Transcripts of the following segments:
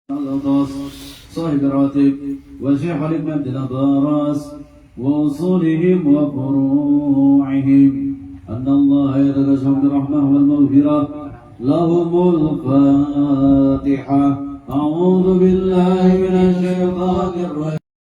الأطاس صاحب الراتب وشيخ ابن عبد الأبارس وأصولهم وفروعهم أن الله يتجسم بالرحمة والمغفرة لهم الفاتحة. أعوذ بالله من الشيطان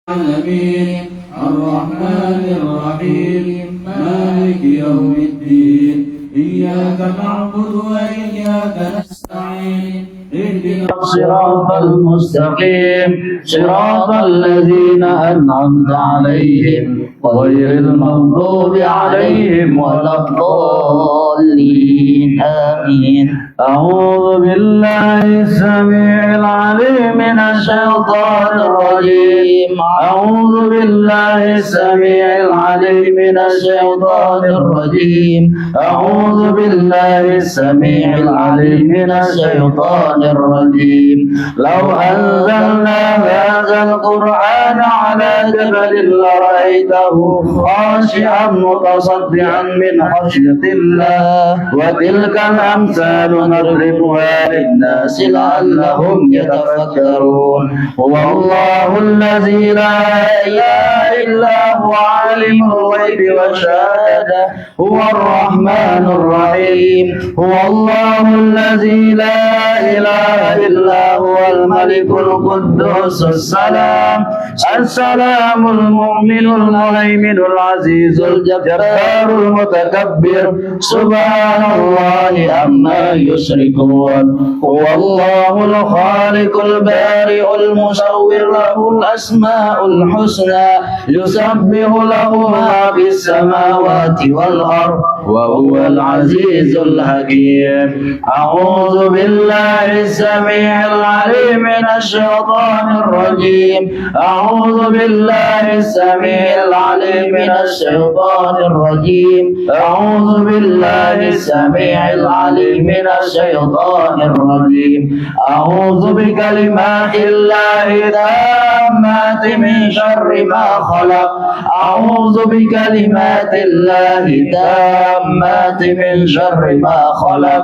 الرجيم الرحمن الرحيم مالك يوم الدين إياك نعبد وإياك نستعين اهدنا الصراط المستقيم صراط الذين أنعمت عليهم غير المغضوب عليهم ولا الضالين آمين. أعوذ بالله السميع العليم من الشيطان الرجيم أعوذ بالله السميع العليم من الشيطان الرجيم أعوذ بالله السميع العليم من الشيطان الرجيم لو أنزلنا هذا القرآن على جبل لرأيته خاشعا متصدعا من خشية الله وتلك الأمثال نضربها للناس لعلهم يتفكرون. هو الله الذي لا إله إلا هو عالم الغيب والشهادة هو الرحمن الرحيم. هو الله الذي لا إله إلا هو الملك القدوس السلام المؤمن المهيمن العزيز الجبار المتكبر سبحان الله عما يشركون. هو الله الخالق البارئ المصور له الأسماء الحسنى يسبح له ما في السماوات والأرض وهو العزيز الحكيم. أعوذ بالله السميع العليم من الشيطان الرجيم أعوذ بالله السميع العليم من الشيطان الرجيم أعوذ بالله السميع العليم من الشيطان الرجيم أعوذ بكلمات الله التامات من شر ما خلق أعوذ بكلمات الله التامات من شر ما خلق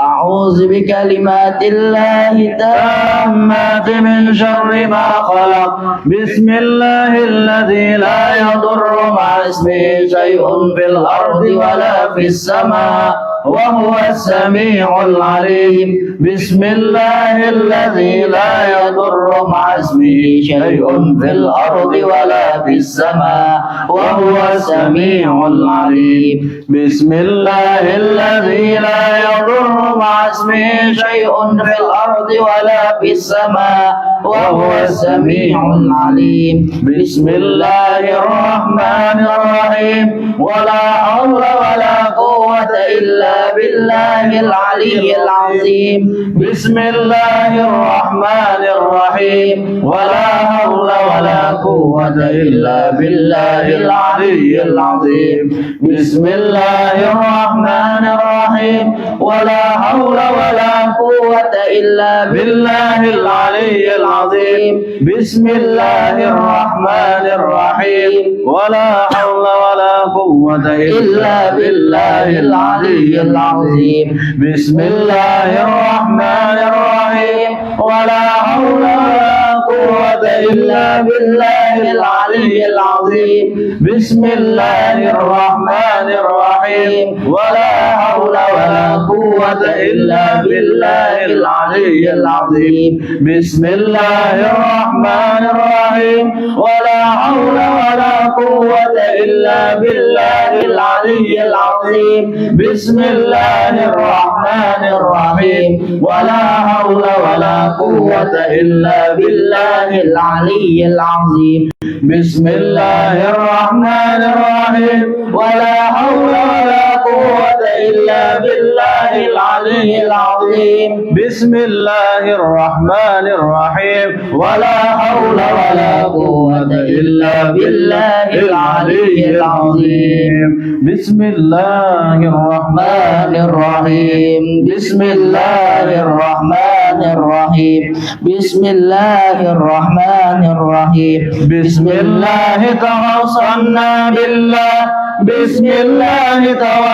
أعوذ بكلمات الله التامات من شر ما خلق. بسم الله الذي لا يضر مع اسمه شيء في الأرض ولا في السماء وهو السميع العليم. بسم الله الذي لا يضر مع اسمه شيء في الأرض ولا في السماء وهو السميع العليم. بسم الله الذي لا يضر مع اسمه شيء في الأرض ولا في السماء وهو السميع العليم. بسم الله الرحمن الرحيم ولا حول ولا قوة إلا بالله العلي العظيم. بسم الله الرحمن الرحيم ولا حول ولا قوة إلا بالله العلي العظيم. بسم الله الرحمن الرحيم ولا حول ولا قوة إلا بالله العلي العظيم. بسم الله الرحمن الرحيم ولا حول ولا قوة إلا بالله العلي العظيم. بسم الله الرحمن الرحيم ولا حول ولا قوة إلا بالله العلي العظيم. بسم الله الرحمن الرحيم ولا حول ولا قوة إلا بالله العلي العظيم. بسم الله الرحمن الرحيم ولا حول ولا قوة إلا بالله العلي العظيم. بسم الله الرحمن الرحيم ولا حول ولا قوة إلا بالله العلي العظيم. بسم الله الرحمن الرحيم ولا حول ولا قوة إلا بالله العلي العظيم. بسم الله الرحمن الرحيم ولا حول ولا قوة إلا بالله العلي العظيم. بسم الله الرحمن الرحيم. بسم الله الرحمن الرحيم. بسم الله الرحمن الرحيم. بسم الله توصلنا بالله. بسم الله توصلنا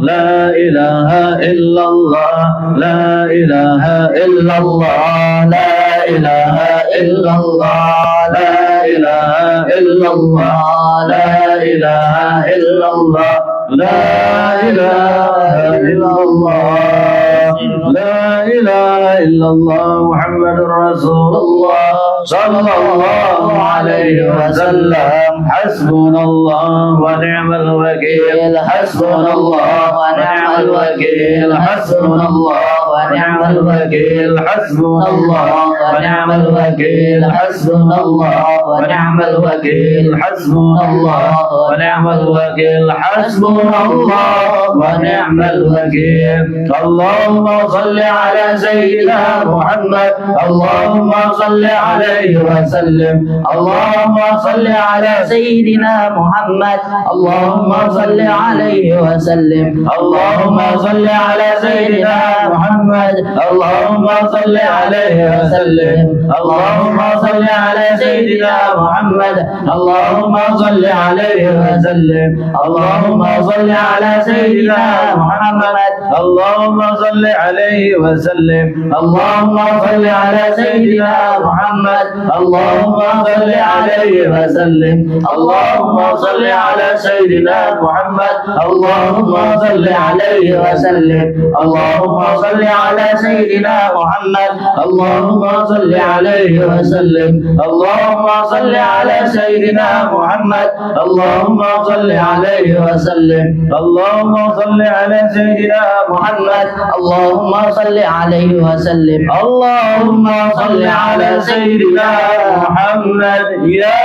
لا إله إلا الله لا إله إلا الله لا إله إلا الله لا إله إلا الله لا إله إلا الله لا إله إلا الله لا إله إلا الله محمد رسول الله صلى الله عليه وسلم حسبنا الله ونعم الوكيل حسبنا الله ونعم الوكيل حسبنا الله ونعم الوكيل حسبنا الله ونعم الوكيل حسبنا الله ونعم الوكيل حسبنا الله ونعم الوكيل حسبنا الله ونعم الوكيل اللهم صل على سيدنا محمد اللهم صل عليه وسلم اللهم صل على سيدنا محمد اللهم صل عليه وسلم اللهم صل على سيدنا محمد اللهم صل عليه وسلم اللهم صل على سيدنا محمد اللهم صل عليه وسلم اللهم صل على سيدنا محمد اللهم صل عليه وسلم اللهم صل على سيدنا محمد اللهم صل عليه وسلم اللهم صل على سيدنا محمد اللهم صل عليه وسلم اللهم صل على سيدنا محمد اللهم صل عليه وسلم اللهم صل على سيدنا محمد اللهم صل عليه وسلم اللهم صل على سيدنا محمد اللهم صل عليه وسلم اللهم صل على سيدنا محمد يا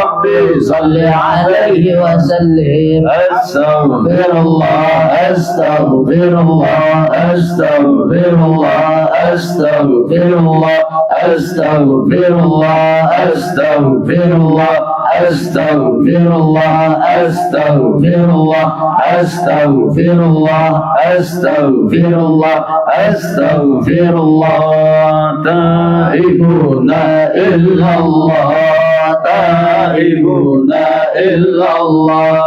ربي صل عليه وسلم استغفر الله استغفر الله استغفر الله استغفر الله استغفر الله استغفر الله أستغفر الله أستغفر الله أستغفر الله أستغفر الله أستغفر الله تائبون إلا الله تائبون إلا الله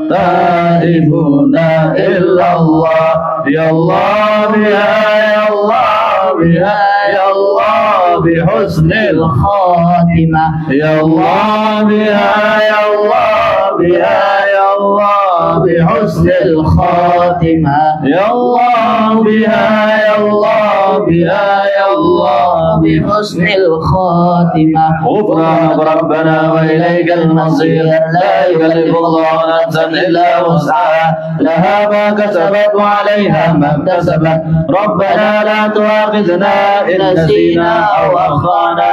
تائبون إلا الله يا الله بها يا الله بها يا الله بحسن الخاتمة يا الله بها يا الله بها يا الله بحسن الخاتمة يا الله بها يا الله بها يا الله بحسن الخاتمة غفرانك ربنا وإليك المصير لا يكلف الله نفسا إلا وسعها لها ما كسبت وعليها ما اكتسبت ربنا لا تؤاخذنا إن نسينا أو أخطأنا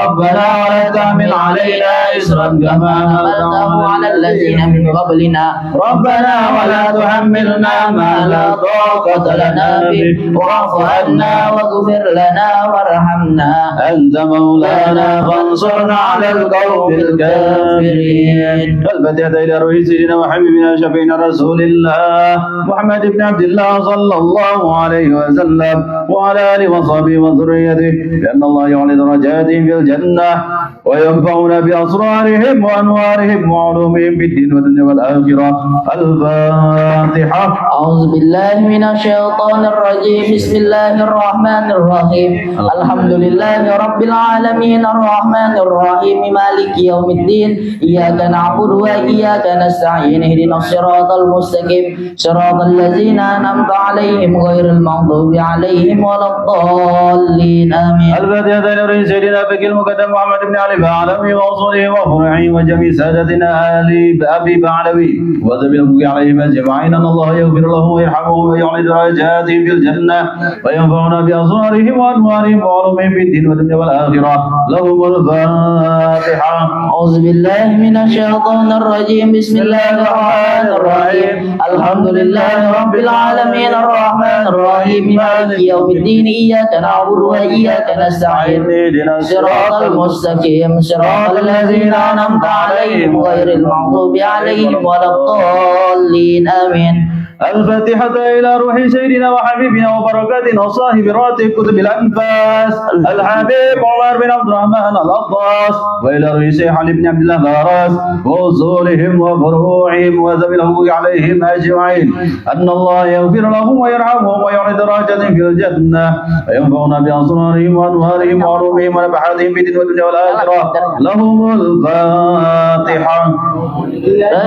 ربنا ولا تحمل علينا إصرا كما حملته على الذين من قبلنا ربنا ولا تحملنا ما لا طاقة لنا به واعف عنا واغفر لنا وارحمنا أنت مولانا فانصرنا على القوم الكافرين الفاتحة إلى روح سيدنا وحبيبنا شفينا رسول الله محمد بن عبد الله صلى الله عليه وسلم وعلى آله وصحبه وذريته لأن الله يعلي درجاتهم في الجنة وينفعنا بأسرارهم وأنوارهم وعلومهم في الدين والدنيا والآخرة الفاتحة أعوذ بالله من الشيطان الرجيم بسم الله الرحمن الرحيم الحمد لله رب العالمين الرحمن الرحيم مالك يوم الدين إياك نعبد وإياك نستعين اهدنا الصراط المستقيم صراط الذين أنعمت عليهم غير المغضوب عليهم ولا الضالين آمين الفاتحة إلى سيدنا بك المقدم محمد بن علي بعلمي وأصوله وفرعه وجميع سادتنا آل أبي بعلوي وذبي المبكي عليهم أجمعين أن الله يغفر له ويرحمه ويعلي درجاتهم في الجنة وينفعنا بأسرارهم وأنوارهم وعلومهم في الدين والدنيا والآخرة لهم الفاتحة أعوذ بالله من الشيطان الرجيم بسم الله الرحمن الرحيم الحمد لله رب العالمين الرحمن الرحيم مالك يوم الدين إياك نعبد وإياك نستعين اهدنا صراط المستقيم صراط الذين أنعمت عليهم غير المغضوب عليهم ولا الضالين آمين الفاتحة إلى روح سيدنا وحبيبنا وبركاتنا وصاحب راتب كتب الأنفاس الحبيب عمر بن عبد الرحمن الأطاس، وإلى روح شيخ علي بن عبد الله الغراس وأصولهم وفروعهم وذوي الحقوق عليهم أجمعين، أن الله يغفر لهم ويرحمهم ويعلي درجاتهم في الجنة وينفعنا بأسرارهم وأنوارهم وعلومهم ونفحاتهم في الدنيا والدنيا والآخرة. لهم الفاتحة.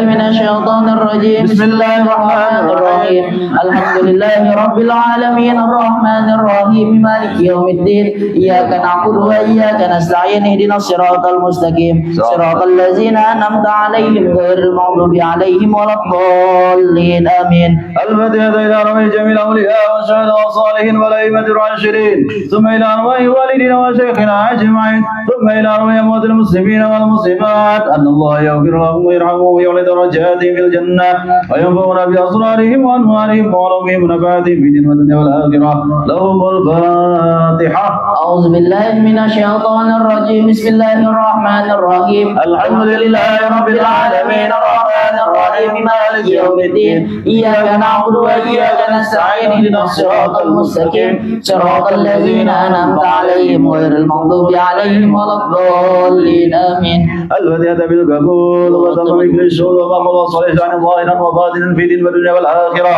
من الشيطان الرجيم. بسم الله الرحمن الرحيم. الحمد لله رب العالمين الرحمن الرحيم مالك يوم الدين، إياك نعبد وإياك نستعين، اهدنا الصراط المستقيم صراط الذين أنعمت عليهم غير المغضوب عليهم ولا الضالين آمين. الفاتحة إلى روح جميع الأولياء والشهداء والصالحين والأئمة العاشرين، ثم إلى أرواح والدينا وشيخنا أجمعين، ثم إلى أرواح أموات المسلمين والمسلمات، أن الله يغفر لهم ويرحمهم ويعلي درجاتهم في الجنة وينفعنا بأسرارهم وأنوارهم وعلومهم ونفعاتهم في الدين والدنيا والآخرة. لهم الفاتحة. أعوذ بالله من الشيطان الرجيم. بسم الله الرحمن الرحيم. الحمد لله رب العالمين الرحمن الرحيم مالك يوم الدين، إياك نعبد وإياك نستعين، اهدنا الصراط المستقيم صراط الذين أنعمت عليهم غير المغضوب عليهم ولا الضالين آمين. الفاتحة بالقبول وتمام الشهود ومحفظ الصالح عن ظاهرا وباطنا في الدين والدنيا والآخرة،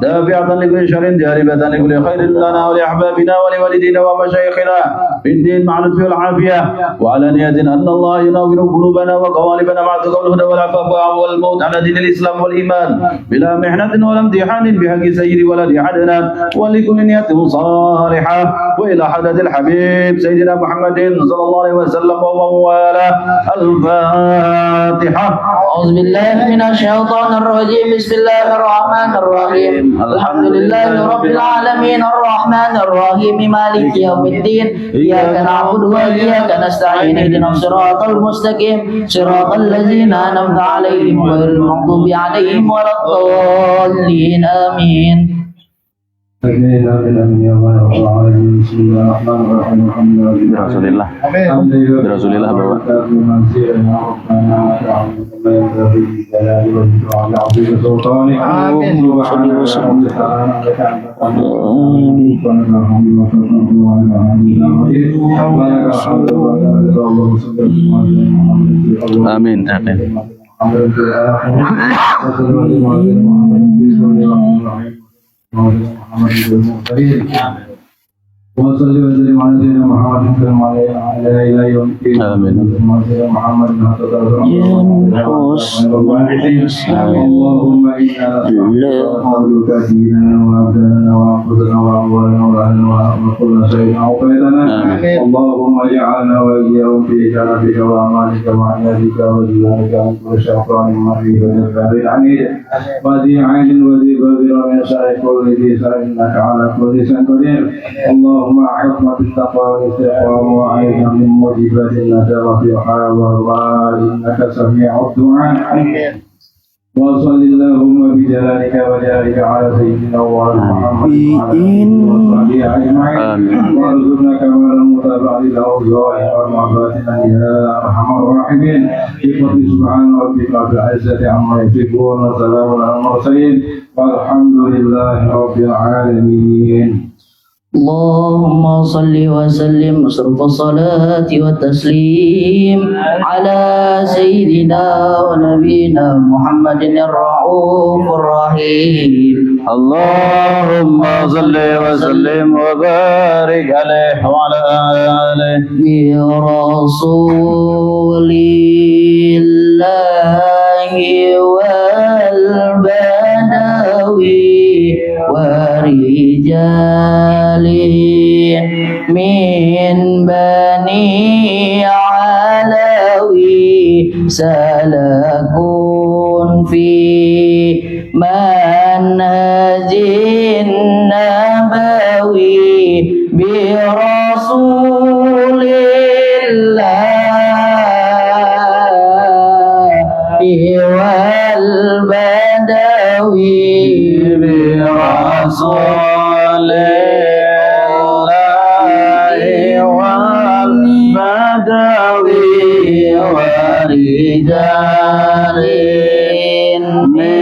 دافعة لكل شر جالبة لكل خير لنا ولأحبابنا ولوالدينا ومشايخنا في الدين مع اللطف والعافية، وعلى نية أن الله ينور قلوبنا وقوالبنا مع تقوى الهدى والعفاف والموت على دين الإسلام والإيمان بلا محنة ولا امتحان بحق سيد ولد عدنان، ولكل نية صالحة، وإلى حضرة الحبيب سيدنا محمد صلى الله عليه وسلم ومن والاه. الفاتحة. أعوذ بالله من الشيطان الرجيم. بسم الله الرحمن الرحيم. الحمد لله رب العالمين الرحمن الرحيم مالك يوم الدين، إياك نعبد وإياك نستعين، اهدنا الصراط المستقيم صراط الذين أنعمت عليهم غير المغضوب عليهم ولا الضالين آمين. Rasulillah. Rasulillah Bapak. Amin. وصل وسلم على سيدنا محمد وعلى الى يوم الدين. آمين. محمد اللهم انا نسالك ديننا وابداننا وانفسنا واموالنا واهلنا وكل شيء اعطيتنا، اللهم اجعلنا واياهم في جنتك واعمالك وعنادك وجلالك عن كل شيطان مريض وجبار عنيد وذي عين وذي بذر من شر كل ذي شر انك على كل شيء قدير. اللهم احفظنا بالتقوى والاستقامه وعينا من موجبات النجاه في الحياه والله انك سميع الدعاء. وصل اللهم بجلالك وجلالك على سيدنا محمد وصحبه اجمعين، وارزقنا كمال المتابعه الاوزاع والمعباتنا يا ارحم الراحمين. بفضل سبحان ربك رب العزه عما يصفون وسلام على المرسلين والحمد لله رب العالمين. اللهم صل وسلم صرف الصلاة والتسليم على سيدنا ونبينا محمد الرؤوف الرحيم. اللهم صل وسلم وبارك عليه وعلى آله برسول الله والبدوي ورجال من بني علوي سلكوا في منهج النبوي برسول الله والبدوي برسول الله والبدوي ورجال من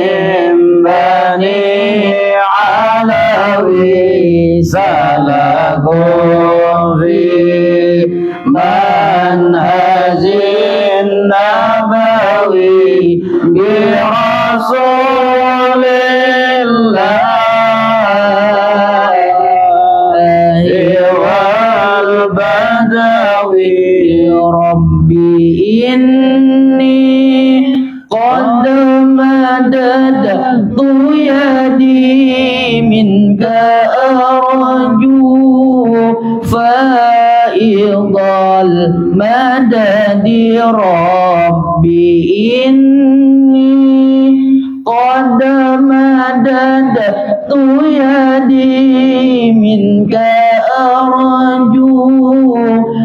بني مددت يدي منك أرجو فائض المدد ربي إني قد مددت يدي منك أرجو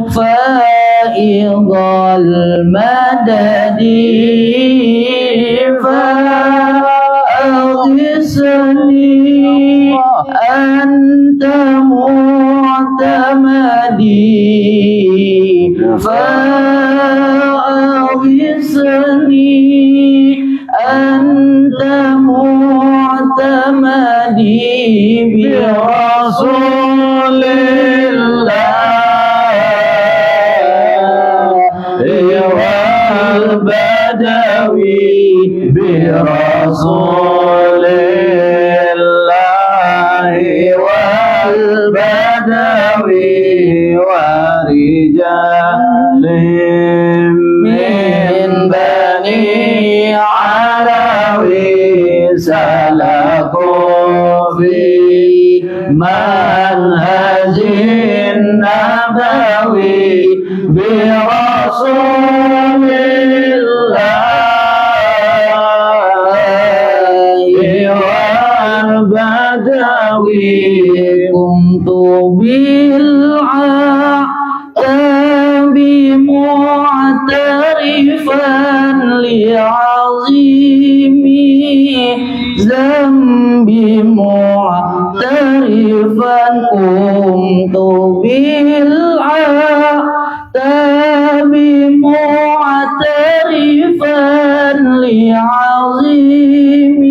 فائض المدد فأغثني أنت معتمدي فأغثني أنت معتمدي برسول والبدوي برسول الله والبدوي ورجال من بني علوي سلكوا في منهج النبوي برسول الله والبدوي كنت بالعتاب معترفا لعظيم ذنبي معترفا قمت بالعتاب معترفا لعظيم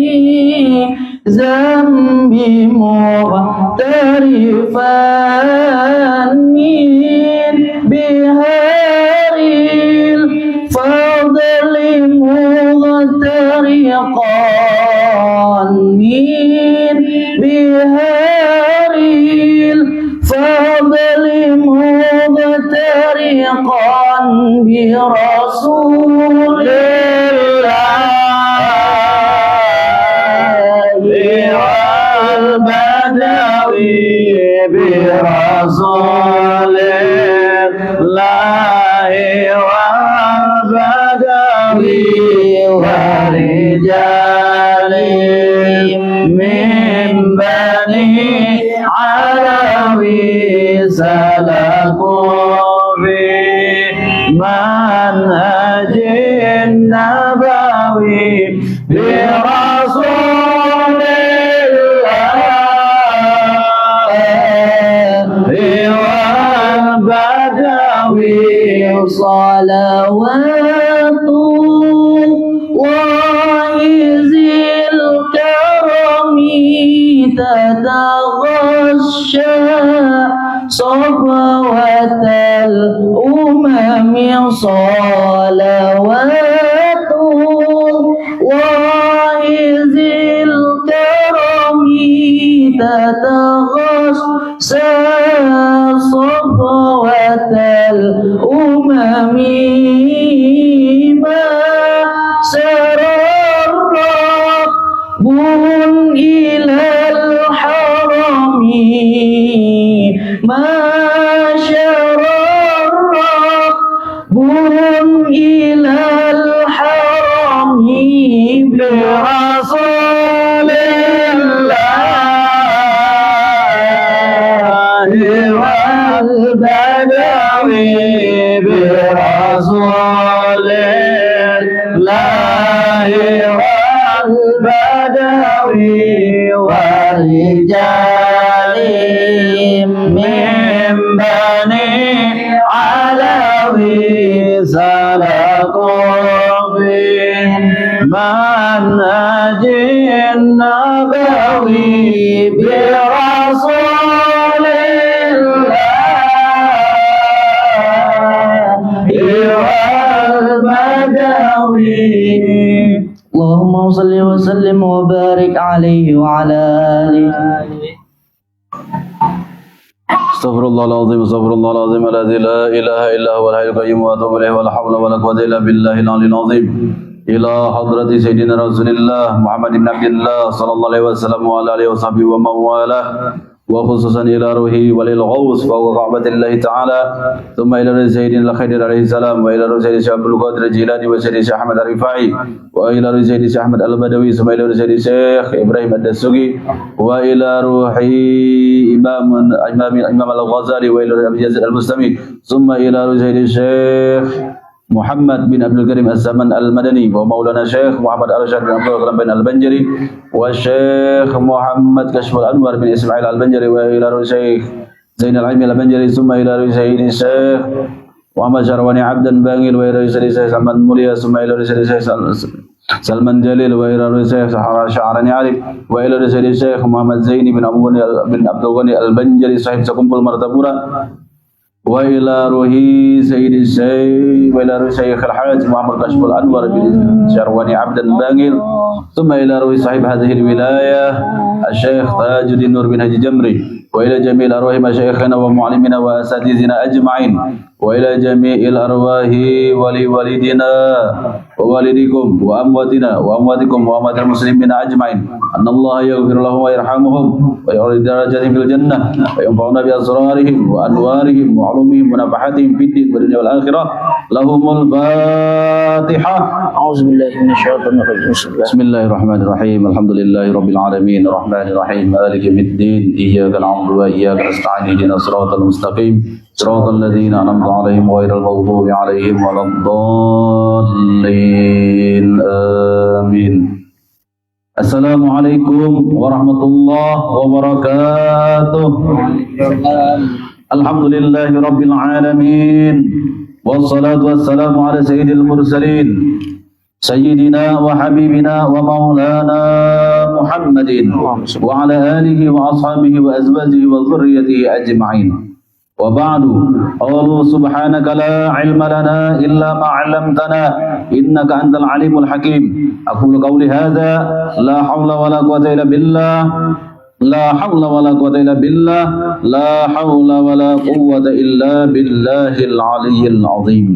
ذنبي معترفا من بهار الفضل مغترقا من بهار الفضل مغترقا برسول الله والبدوي برسول الله والبدوي ورجال من بني علوي سلكوا في منهج النبوي برسول الله والبدوي صلوات الله ذي الكرم تتغشى صفوة الأمم صلوات الله ذي الكرم تتغشى صفوة الأمم ما سرى الركب إلى الحرم ما شرى الركب إلى الحرم برسول الله والبدوي برسول الله والبدوي ورجال من بني علوي سلكوا في منهج النبوي برسول الله والبدوي اللهم صل وسلم وبارك عليه وعلى آله. استغفر الله العظيم استغفر الله العظيم الذي لا اله الا هو الحي القيوم واتوب اليه ولا حول ولا قوه الا بالله العلي العظيم. إلى حضرة سيدنا رسول الله محمد بن عبد الله صلى الله عليه وسلم وعلى آله وصحبه ومن والاه وخصوصا إلى روحه وللغوث فوق كعبة الله تعالى ثم إلى روح سيدنا الخضر عليه السلام وإلى روح سيدنا الشيخ عبد القادر الجيلاني وسيدنا الشيخ أحمد الرفاعي وإلى روح سيدنا الشيخ أحمد البدوي ثم إلى روح سيدنا الشيخ إبراهيم الدسوقي وإلى روح إمام الغزالي وإلى روح أبي يزيد المستمي ثم إلى روح سيدنا الشيخ محمد بن عبد الكريم الزمن المدني ومولانا شيخ محمد أرشد بن عبد الكريم بن البنجري والشيخ محمد كشف الأنور بن إسماعيل البنجري وإلى روح الشيخ زين العلمي البنجري ثم إلى روح سيدنا الشيخ محمد شرواني عبدا باغل وإلى روح سيدنا الشيخ سلمان موليا ثم إلى روح سيدنا الشيخ سلمان جليل وإلى روح الشيخ شعراني عارف وإلى روح سيدنا الشيخ محمد زيني بن عبد الغني البنجري صاحب سكنبل مرتبورة وإلى روح سيد الشيخ وإلى روح شيخ الحاج محمد كشف الأنور بن شرواني عبدا باغل ثم إلى روح صاحب هذه الولاية الشيخ تاج الدين نور بن هجي جمري وإلى جميع الأرواح مشايخنا ومعلمنا وأساتذتنا أجمعين وإلى جميع الأرواح ولوالدنا ووالدكم وأمواتنا وأمواتكم وأموات المسلمين أجمعين أن الله يغفر لهم ويرحمهم ويعلي درجاتهم في الجنة وينفعنا بأسرارهم وأنوارهم وعلومهم ونفحاتهم في الدين والدنيا والآخرة لهم الفاتحة. أعوذ بالله من الشيطان الرجيم. بسم الله الرحمن الرحيم. الحمد لله رب العالمين الرحمن الرحيم مالك يوم الدين إياك نعبد وإياك نستعين اهدنا الصراط المستقيم صراط الذين أنعمت عليهم غير المغضوب عليهم ولا الضالين آمين. السلام عليكم ورحمة الله وبركاته. الحمد لله رب العالمين والصلاة والسلام على سيد المرسلين سيدنا وحبيبنا ومولانا محمد وعلى آله وأصحابه وأزواجه وذريته أجمعين وبعد قالوا سبحانك لا علم لنا إلا ما علمتنا إنك أنت العليم الحكيم. أقول قولي هذا لا حول ولا قوة إلا بالله لا حول ولا قوة إلا بالله لا حول ولا قوة إلا بالله العلي العظيم.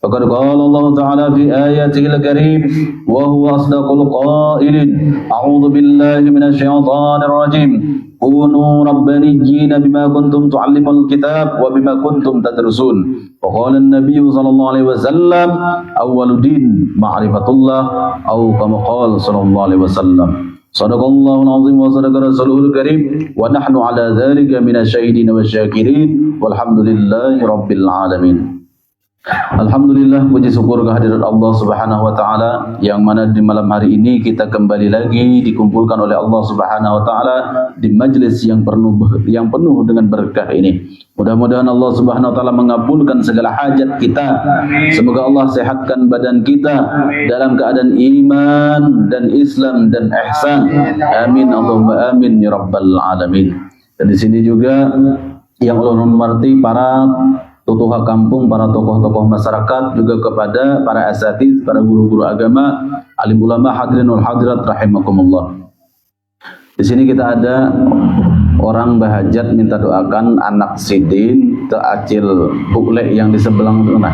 فقد قال الله تعالى في آياته الكريم وهو أصدق القائلين أعوذ بالله من الشيطان الرجيم كونوا ربانيين بما كنتم تعلمون الكتاب وبما كنتم تدرسون. وقال النبي صلى الله عليه وسلم أول دين معرفة الله أو كما قال صلى الله عليه وسلم. صدق الله العظيم وصدق رسوله الكريم ونحن على ذلك من الشاهدين والشاكرين والحمد لله رب العالمين. Alhamdulillah, puji syukur kehadirat Allah Subhanahu wa taala yang mana di malam hari ini kita kembali lagi dikumpulkan oleh Allah Subhanahu wa taala di majelis yang penuh dengan berkah ini. Mudah-mudahan Allah Subhanahu wa taala mengabulkan segala hajat kita. Semoga Allah sehatkan badan kita dalam keadaan iman dan Islam dan ihsan. Amin Allahumma amin ya rabbal alamin. Dan di sini juga yang Allah hormati para tokoh kampung, para tokoh-tokoh masyarakat, juga kepada para asatidz, para guru-guru agama, alim ulama, hadirin wal hadirat rahimakumullah. Di sini kita ada orang bahajat minta doakan anak sidin ke Acil Buklek yang di sebelah sana.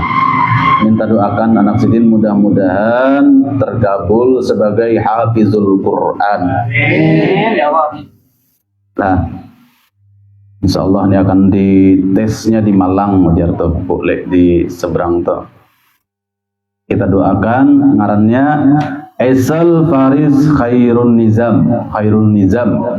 Minta doakan anak sidin mudah-mudahan tergabul sebagai hafizul Quran. Amin ya Allah. Nah, insya Allah ini akan ditesnya di Malang, Jarto boleh di seberang tuh. Kita doakan ngarannya Aisal Faris Khairun Nizam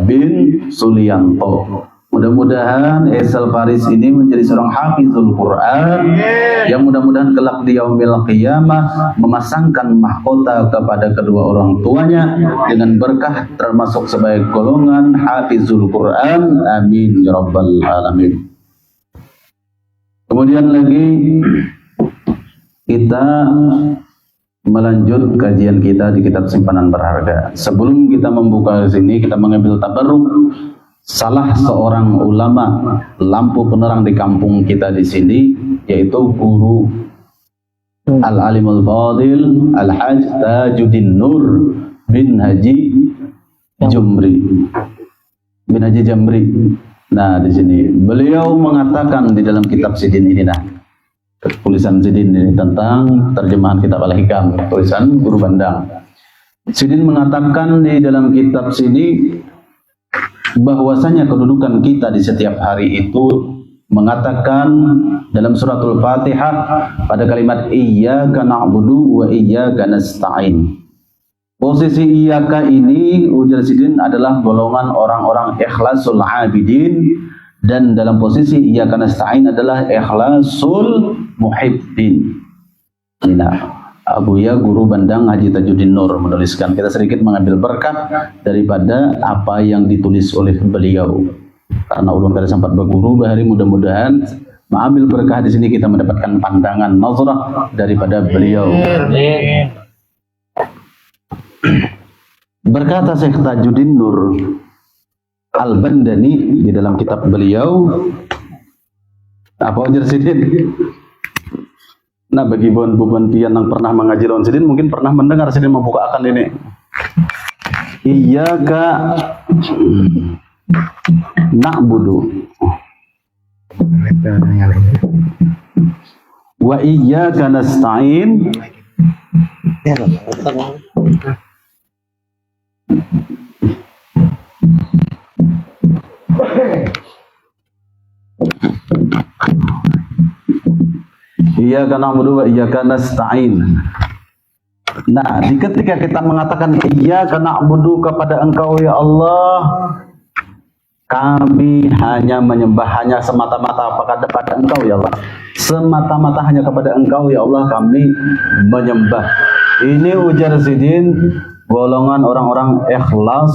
bin Sulianto. Mudah-mudahan Aisal Faris ini menjadi seorang hafizul Quran yang mudah-mudahan kelak di yaumil qiyamah memasangkan mahkota kepada kedua orang tuanya dengan berkah termasuk sebagai golongan hafizul Quran. Amin ya rabbal alamin. Kemudian lagi kita melanjut kajian kita di kitab simpanan berharga. Sebelum kita membuka sini, kita mengambil tabarruk salah seorang ulama lampu penerang di kampung kita di sini, yaitu guru Al-Alimul Fadil Al-Haj Tajuddin Nur bin Haji Jamri. Nah, di sini beliau mengatakan di dalam kitab sidin ini, nah, tulisan Sidin ini tentang terjemahan kitab Al-Hikam, tulisan Guru Bandang. Sidin mengatakan di dalam kitab sini bahwasanya kedudukan kita di setiap hari itu mengatakan dalam suratul Fatihah pada kalimat iyyaka na'budu wa iyyaka nasta'in. Posisi iyyaka ini ujar Sidin adalah golongan orang-orang ikhlasul abidin, dan dalam posisi iyyaka nasta'in adalah ikhlasul muhibbin. Nah, Abuya Guru Bandang Haji Tajuddin Nur menuliskan, kita sedikit mengambil berkat daripada apa yang ditulis oleh beliau. Karena ulun kada sempat berguru bahari, mudah-mudahan mengambil berkah di sini kita mendapatkan pandangan nazrah daripada beliau. Berkata Syekh Tajuddin Nur Al-Bandani di dalam kitab beliau, apa ujar Sidin? Nah, bagi buan-buan pian yang pernah mengaji lawan Sidin mungkin pernah mendengar Sidin membuka akan ini. Iyyaka na'budu wa iyyaka nasta'in. Iyyaka na'budu wa iyyaka nasta'in. Nah, ketika kita mengatakan iyyaka na'budu kepada Engkau ya Allah, kami hanya menyembah hanya semata-mata kepada Engkau ya Allah. Semata-mata hanya kepada Engkau ya Allah kami menyembah. Ini ujar Sidin golongan orang-orang ikhlas,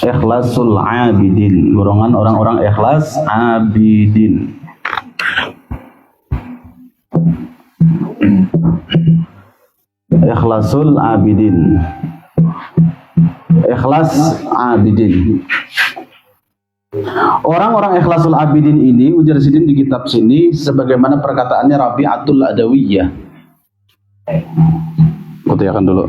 ikhlasul abidin, golongan orang-orang ikhlas abidin. Ikhlasul abidin, ikhlas abidin. Orang-orang ikhlasul abidin ini ujar Sidin di kitab sini sebagaimana perkataannya Rabi'atul Adawiyah. Kutiakan dulu.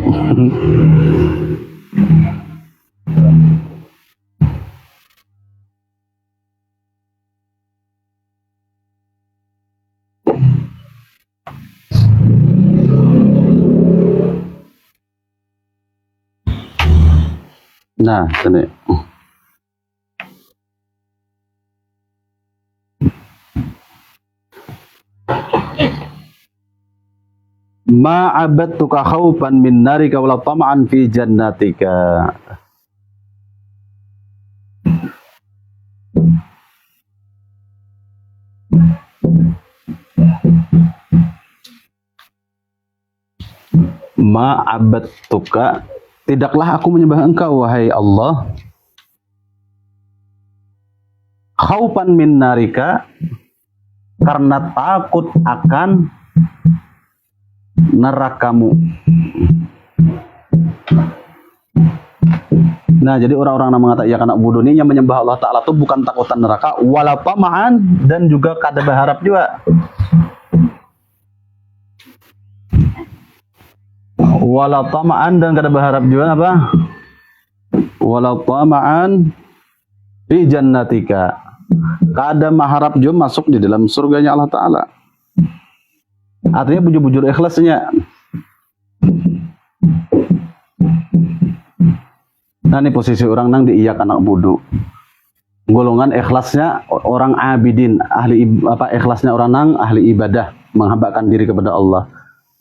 Nah, ini. Ma'abadtuka khaufan min narika wala tama'an fi jannatika. Ma'abadtuka, tidaklah aku menyembah Engkau wahai Allah, khaufan min narika, karena takut akan nerakamu. Nah, jadi orang-orang yang mengatakan ya karena bodoh ini yang menyembah Allah Ta'ala itu bukan takutan neraka, wala tama'an, dan juga kada berharap juga. Wala tama'an, dan kada berharap juga apa? Wala tama'an fi jannatika, kada mengharap juga masuk di dalam surganya Allah Ta'ala. Artinya bujur-bujur ikhlasnya. Nah, ini posisi orang nang di iyyaka na'budu. Golongan ikhlasnya orang abidin, ikhlasnya orang nang ahli ibadah, menghambakan diri kepada Allah.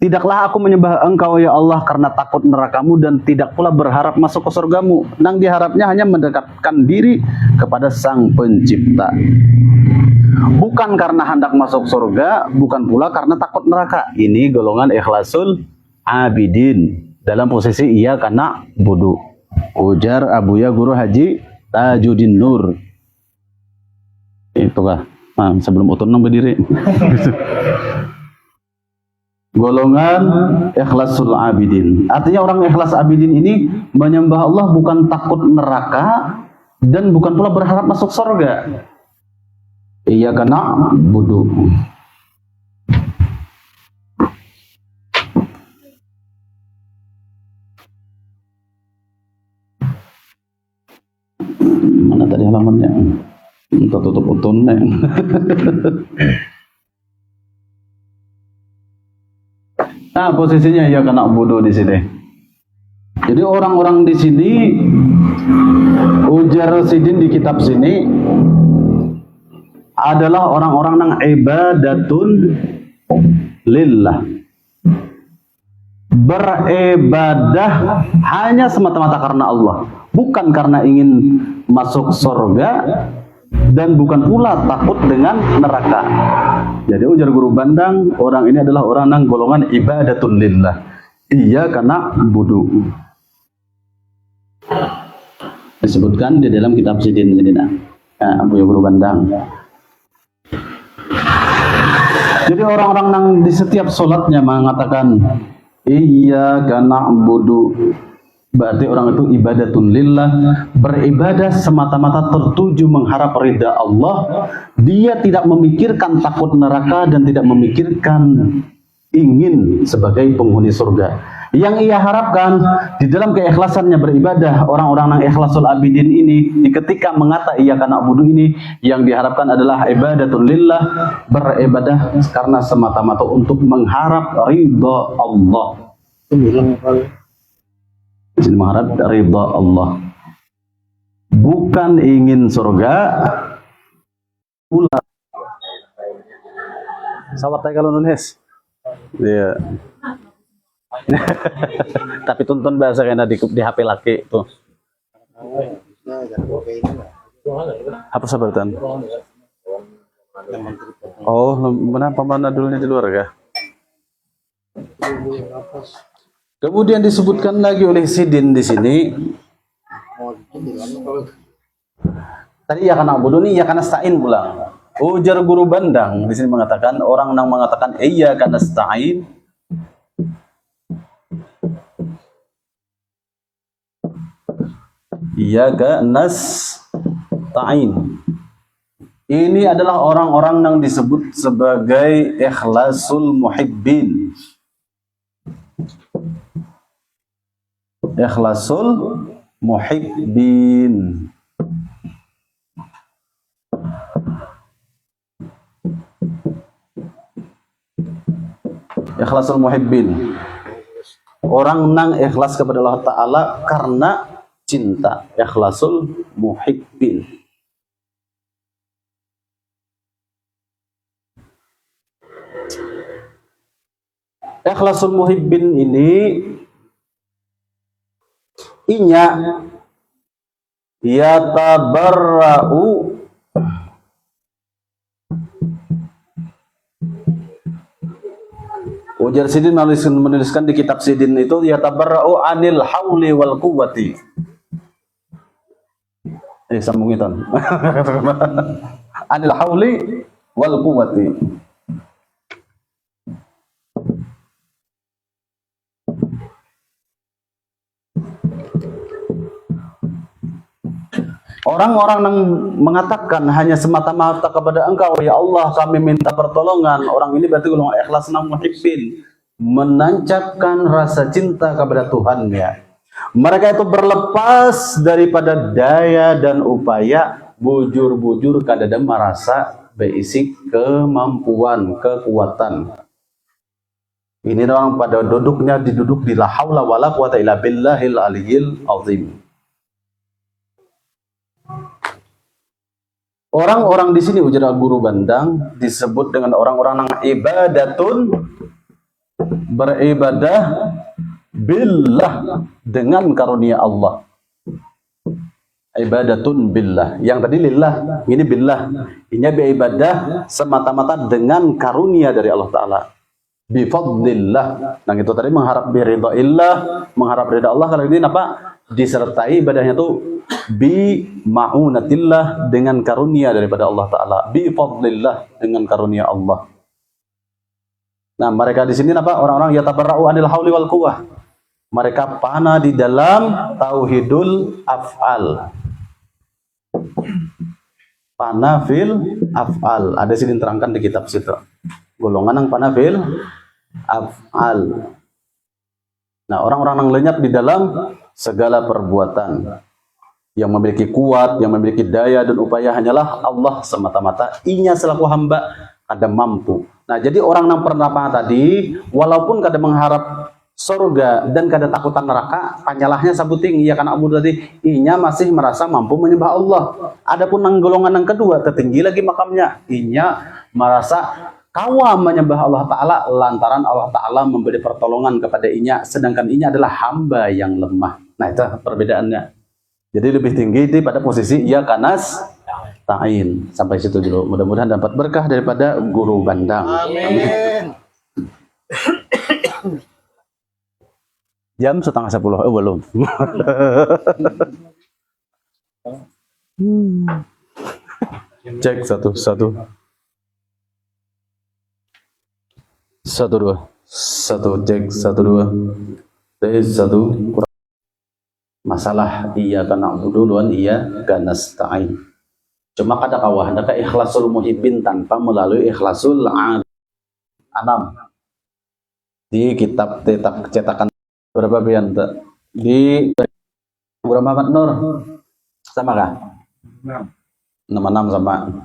Tidaklah aku menyembah Engkau ya Allah karena takut nerakamu, dan tidak pula berharap masuk ke surgamu. Nang diharapnya hanya mendekatkan diri kepada Sang Pencipta. Bukan karena hendak masuk surga, bukan pula karena takut neraka. Ini golongan ikhlasul abidin dalam posisi iyyaka na'budu. Ujar Abuya Guru Haji Tajuddin Nur. Itu kah? Nah, sebelum utun nang berdiri. Golongan ikhlasul abidin. Artinya orang ikhlas abidin ini menyembah Allah bukan takut neraka dan bukan pula berharap masuk surga. Iyyaka na'budu. Mana tadi halamannya? Kita tutup utunnya. Nah, posisinya ya kena bodoh di sini. Jadi orang-orang di sini, ujar Sidin di kitab sini, adalah orang-orang yang ibadatun lillah. Beribadah hanya semata-mata karena Allah, bukan karena ingin masuk surga, dan bukan pula takut dengan neraka. Jadi ujar Guru Bandang, orang ini adalah orang yang golongan ibadatun lillah. Iya karena budu. Disebutkan di dalam kitab Sidin ini, Abu Guru Bandang. Jadi orang-orang yang di setiap sholatnya mengatakan iya karena budu, berarti orang itu ibadatun lillah, beribadah semata-mata tertuju mengharap ridha Allah. Dia tidak memikirkan takut neraka dan tidak memikirkan ingin sebagai penghuni surga. Yang ia harapkan di dalam keikhlasannya beribadah, orang-orang yang ikhlasul abidin ini, ketika mengata iya karena budu ini, yang diharapkan adalah ibadatun lillah, beribadah karena semata-mata untuk mengharap ridha Allah. Mengharap ridha Allah, bukan ingin surga. Pula sawatai kalau nulis iya. Tapi tuntun bahasa kena di HP laki tuh. Apa sabatan? Oh, mana dulunya di luar kah? Kemudian disebutkan lagi oleh Sidin di sini. Tadi ya karena bodoh nih, ya karena stain pulang. Ujar Guru Bandang di sini mengatakan, orang yang mengatakan iya karena stain, iya karena stain, ini adalah orang-orang yang disebut sebagai ikhlasul muhibbin. Ikhlasul muhibbin. Ikhlasul muhibbin. Orang nang ikhlas kepada Allah Ta'ala karena cinta. Ikhlasul muhibbin. Ikhlasul muhibbin ini inya yatabarra'u ujar Sidin menuliskan di kitab Sidin itu yatabarra'u anil hauli wal quwwati. Sambung itu. Anil hauli wal quwwati. Orang-orang yang mengatakan hanya semata-mata kepada Engkau ya Allah kami minta pertolongan, orang ini berarti golongan ikhlas nang muhibbin, menancapkan rasa cinta kepada Tuhannya. Mereka itu berlepas daripada daya dan upaya, bujur-bujur kadada merasa beisik kemampuan, kekuatan. Ini orang pada duduknya diduduk di la haula wala quwata illa billahil aliyil azim. Orang-orang di sini ujar Guru Bandang disebut dengan orang-orang yang ibadatun, beribadah billah, dengan karunia Allah. Ibadatun billah. Yang tadi lillah, ini billah. Ini beribadah semata-mata dengan karunia dari Allah Ta'ala. Bifadlillah. Nah itu tadi mengharap biridha illah, mengharap ridha Allah. Kalau ini apa? Disertai ibadahnya itu bi ma'unatillah, dengan karunia daripada Allah Ta'ala, bi fadlillah, dengan karunia Allah. Nah mereka di sini apa? Orang-orang yatabarra'u anil hauli wal quwwah, mereka panah di dalam tauhidul af'al, panah fil af'al. Ada sini terangkan di kitab situ golongan yang panah fil af'al. Nah orang-orang yang lenyap di dalam segala perbuatan. Yang memiliki kuat, yang memiliki daya dan upaya hanyalah Allah semata-mata. Inya selaku hamba kada mampu. Nah, jadi orang yang pertama tadi, walaupun kada mengharap surga dan kada takutan neraka, panyalahnya sabuting iya kan abu tadi, inya masih merasa mampu menyembah Allah. Adapun nang golongan yang kedua, tertinggi lagi makamnya, inya merasa kawa menyembah Allah Ta'ala lantaran Allah Ta'ala memberi pertolongan kepada inya, sedangkan inya adalah hamba yang lemah. Nah, itu perbedaannya. Jadi lebih tinggi di pada posisi ya kanas ta'in. Sampai situ dulu. Mudah-mudahan dapat berkah daripada guru bandang. Amin. Jam 9:30. Belum. Cek 1 1 1 2 1 cek 1 2 tes 1. Masalah iya kana duluan iya kana nasta'in. Cuma kada kawah ada ikhlasul muhibbin tanpa melalui ikhlasul anam. Di kitab cetakan berapa pian di Guru Muhammad Nur sama kah? 66 sama.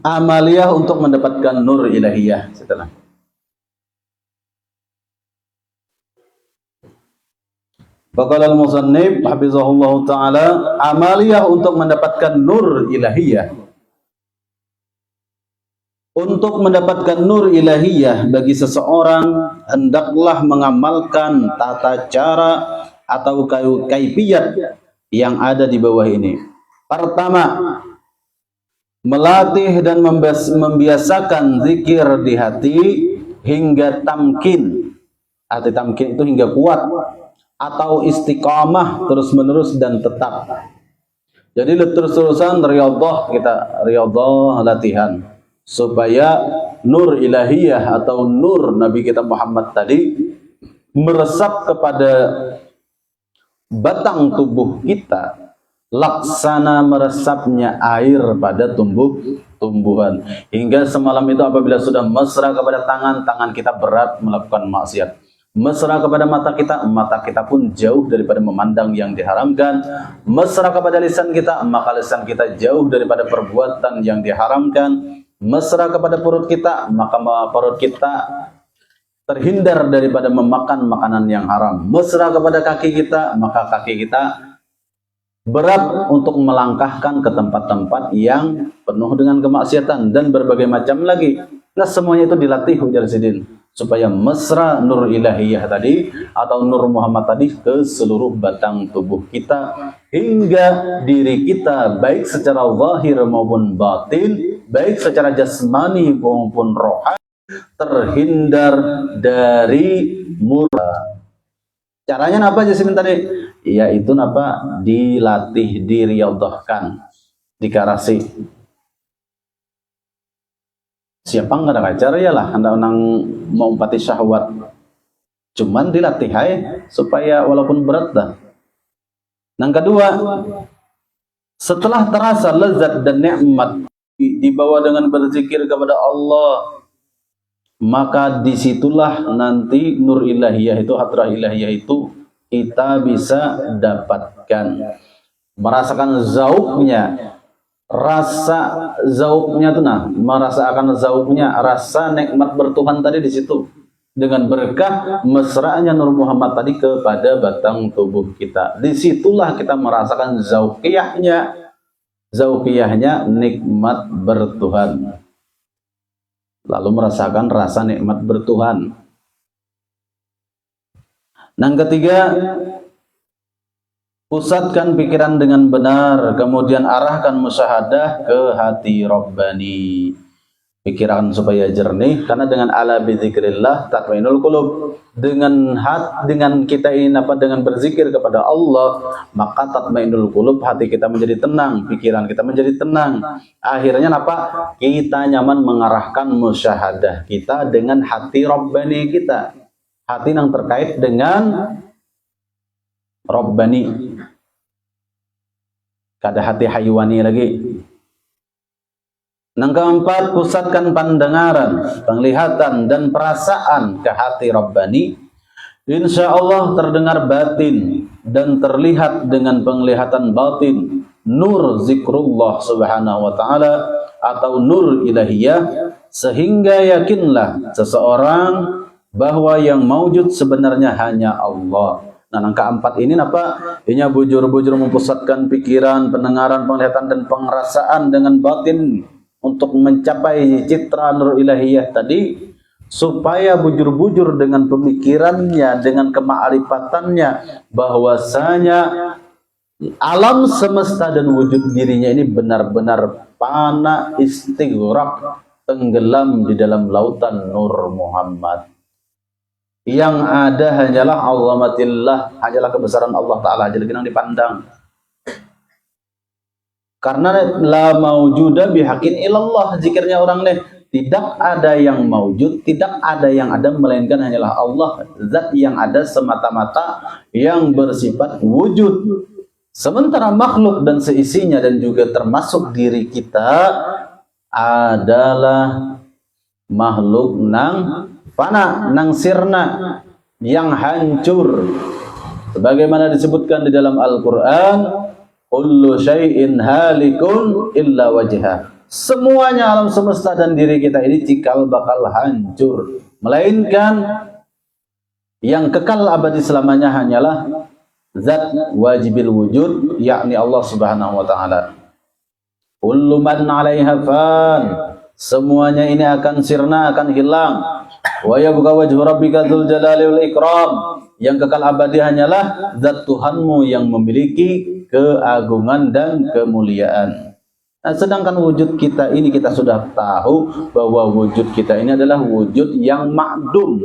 Amaliyah untuk mendapatkan nur ilahiyah setelah Faqala al-musannif hafizahullah ta'ala, amaliyah untuk mendapatkan nur ilahiyah. Untuk mendapatkan nur ilahiyah bagi seseorang hendaklah mengamalkan tata cara atau kaifiyat yang ada di bawah ini. Pertama, melatih dan membiasakan zikir di hati hingga tamkin. Hati tamkin itu hingga kuat, atau istiqamah terus-menerus dan tetap. Jadi terus-terusan riyadhah kita, riyadhah latihan supaya nur ilahiyah atau nur Nabi kita Muhammad tadi meresap kepada batang tubuh kita, laksana meresapnya air pada tumbuhan. Hingga semalam itu apabila sudah mesra kepada tangan, tangan kita berat melakukan maksiat. Mesra kepada mata kita pun jauh daripada memandang yang diharamkan. Mesra kepada lisan kita, maka lisan kita jauh daripada perbuatan yang diharamkan. Mesra kepada perut kita, maka perut kita terhindar daripada memakan makanan yang haram. Mesra kepada kaki kita, maka kaki kita berat untuk melangkahkan ke tempat-tempat yang penuh dengan kemaksiatan dan berbagai macam lagi. Nah, semuanya itu dilatih ujar Sidin supaya mesra nur ilahiyah tadi atau nur Muhammad tadi ke seluruh batang tubuh kita hingga diri kita baik secara zahir maupun batin, baik secara jasmani maupun rohani terhindar dari murka. Caranya apa Jasmin tadi? Yaitu apa? Dilatih, diriyadhahkan, dikarasi. Siapa nggak ada cara ya lah, anda orang mau umpati syahwat, cuman dilatih aja supaya walaupun berat dah. Yang kedua, setelah terasa lezat dan nikmat dibawa dengan berzikir kepada Allah, maka disitulah nanti nur ilahiyah itu, hadrah ilahiyah itu kita bisa dapatkan, merasakan zauknya. Rasa zauknya tuh merasakan zauknya, rasa nikmat bertuhan tadi di situ dengan berkah mesranya Nur Muhammad tadi kepada batang tubuh kita. Disitulah kita merasakan zaukiyahnya nikmat bertuhan, lalu merasakan rasa nikmat bertuhan. Yang ketiga, pusatkan pikiran dengan benar, kemudian arahkan musyahadah ke hati Rabbani. Pikiran supaya jernih, karena dengan ala bizikrillah tatmainul qulub. Dengan kita ini dengan berzikir kepada Allah, maka tatmainul qulub, hati kita menjadi tenang, pikiran kita menjadi tenang. Akhirnya apa? Kita nyaman mengarahkan musyahadah kita dengan hati Rabbani kita. Hati yang terkait dengan Rabbani. Kada hati hayawani lagi. Yang keempat, pusatkan pandangan, penglihatan dan perasaan ke hati Rabbani Insya Allah terdengar batin dan terlihat dengan penglihatan batin nur zikrullah subhanahu wa ta'ala atau nur ilahiyah, sehingga yakinlah seseorang bahwa yang maujud sebenarnya hanya Allah. Nah, angka 4 ini apa? Ini bujur-bujur mempusatkan pikiran, pendengaran, penglihatan dan pengerasaan dengan batin untuk mencapai citra nur ilahiyah tadi, supaya bujur-bujur dengan pemikirannya, dengan kema'rifatannya bahwasanya alam semesta dan wujud dirinya ini benar-benar fana, istighraq, tenggelam di dalam lautan nur Muhammad. Yang ada hanyalah azamatillah, hanyalah kebesaran Allah Ta'ala aja lagi yang dipandang. Karena la maujuda bihaqin ilallah, zikirnya orang nih, tidak ada yang maujud, tidak ada yang ada melainkan hanyalah Allah, zat yang ada semata-mata yang bersifat wujud. Sementara makhluk dan seisinya dan juga termasuk diri kita adalah makhluk nang fana, nang sirna, yang hancur. Sebagaimana disebutkan di dalam Al-Quran, kullu syai'in halikun illa wajhah. Semuanya alam semesta dan diri kita ini cikal bakal hancur, melainkan yang kekal abadi selamanya hanyalah zat wajibil wujud, yakni Allah subhanahu wa ta'ala. Kullu man 'alaiha fan, semuanya ini akan sirna, akan hilang. Wa yabqa wajhu rabbika dzul jalali wal ikram, yang kekal abadi hanyalah zat Tuhanmu yang memiliki keagungan dan kemuliaan. Nah, sedangkan wujud kita ini kita sudah tahu bahwa wujud kita ini adalah wujud yang ma'dum.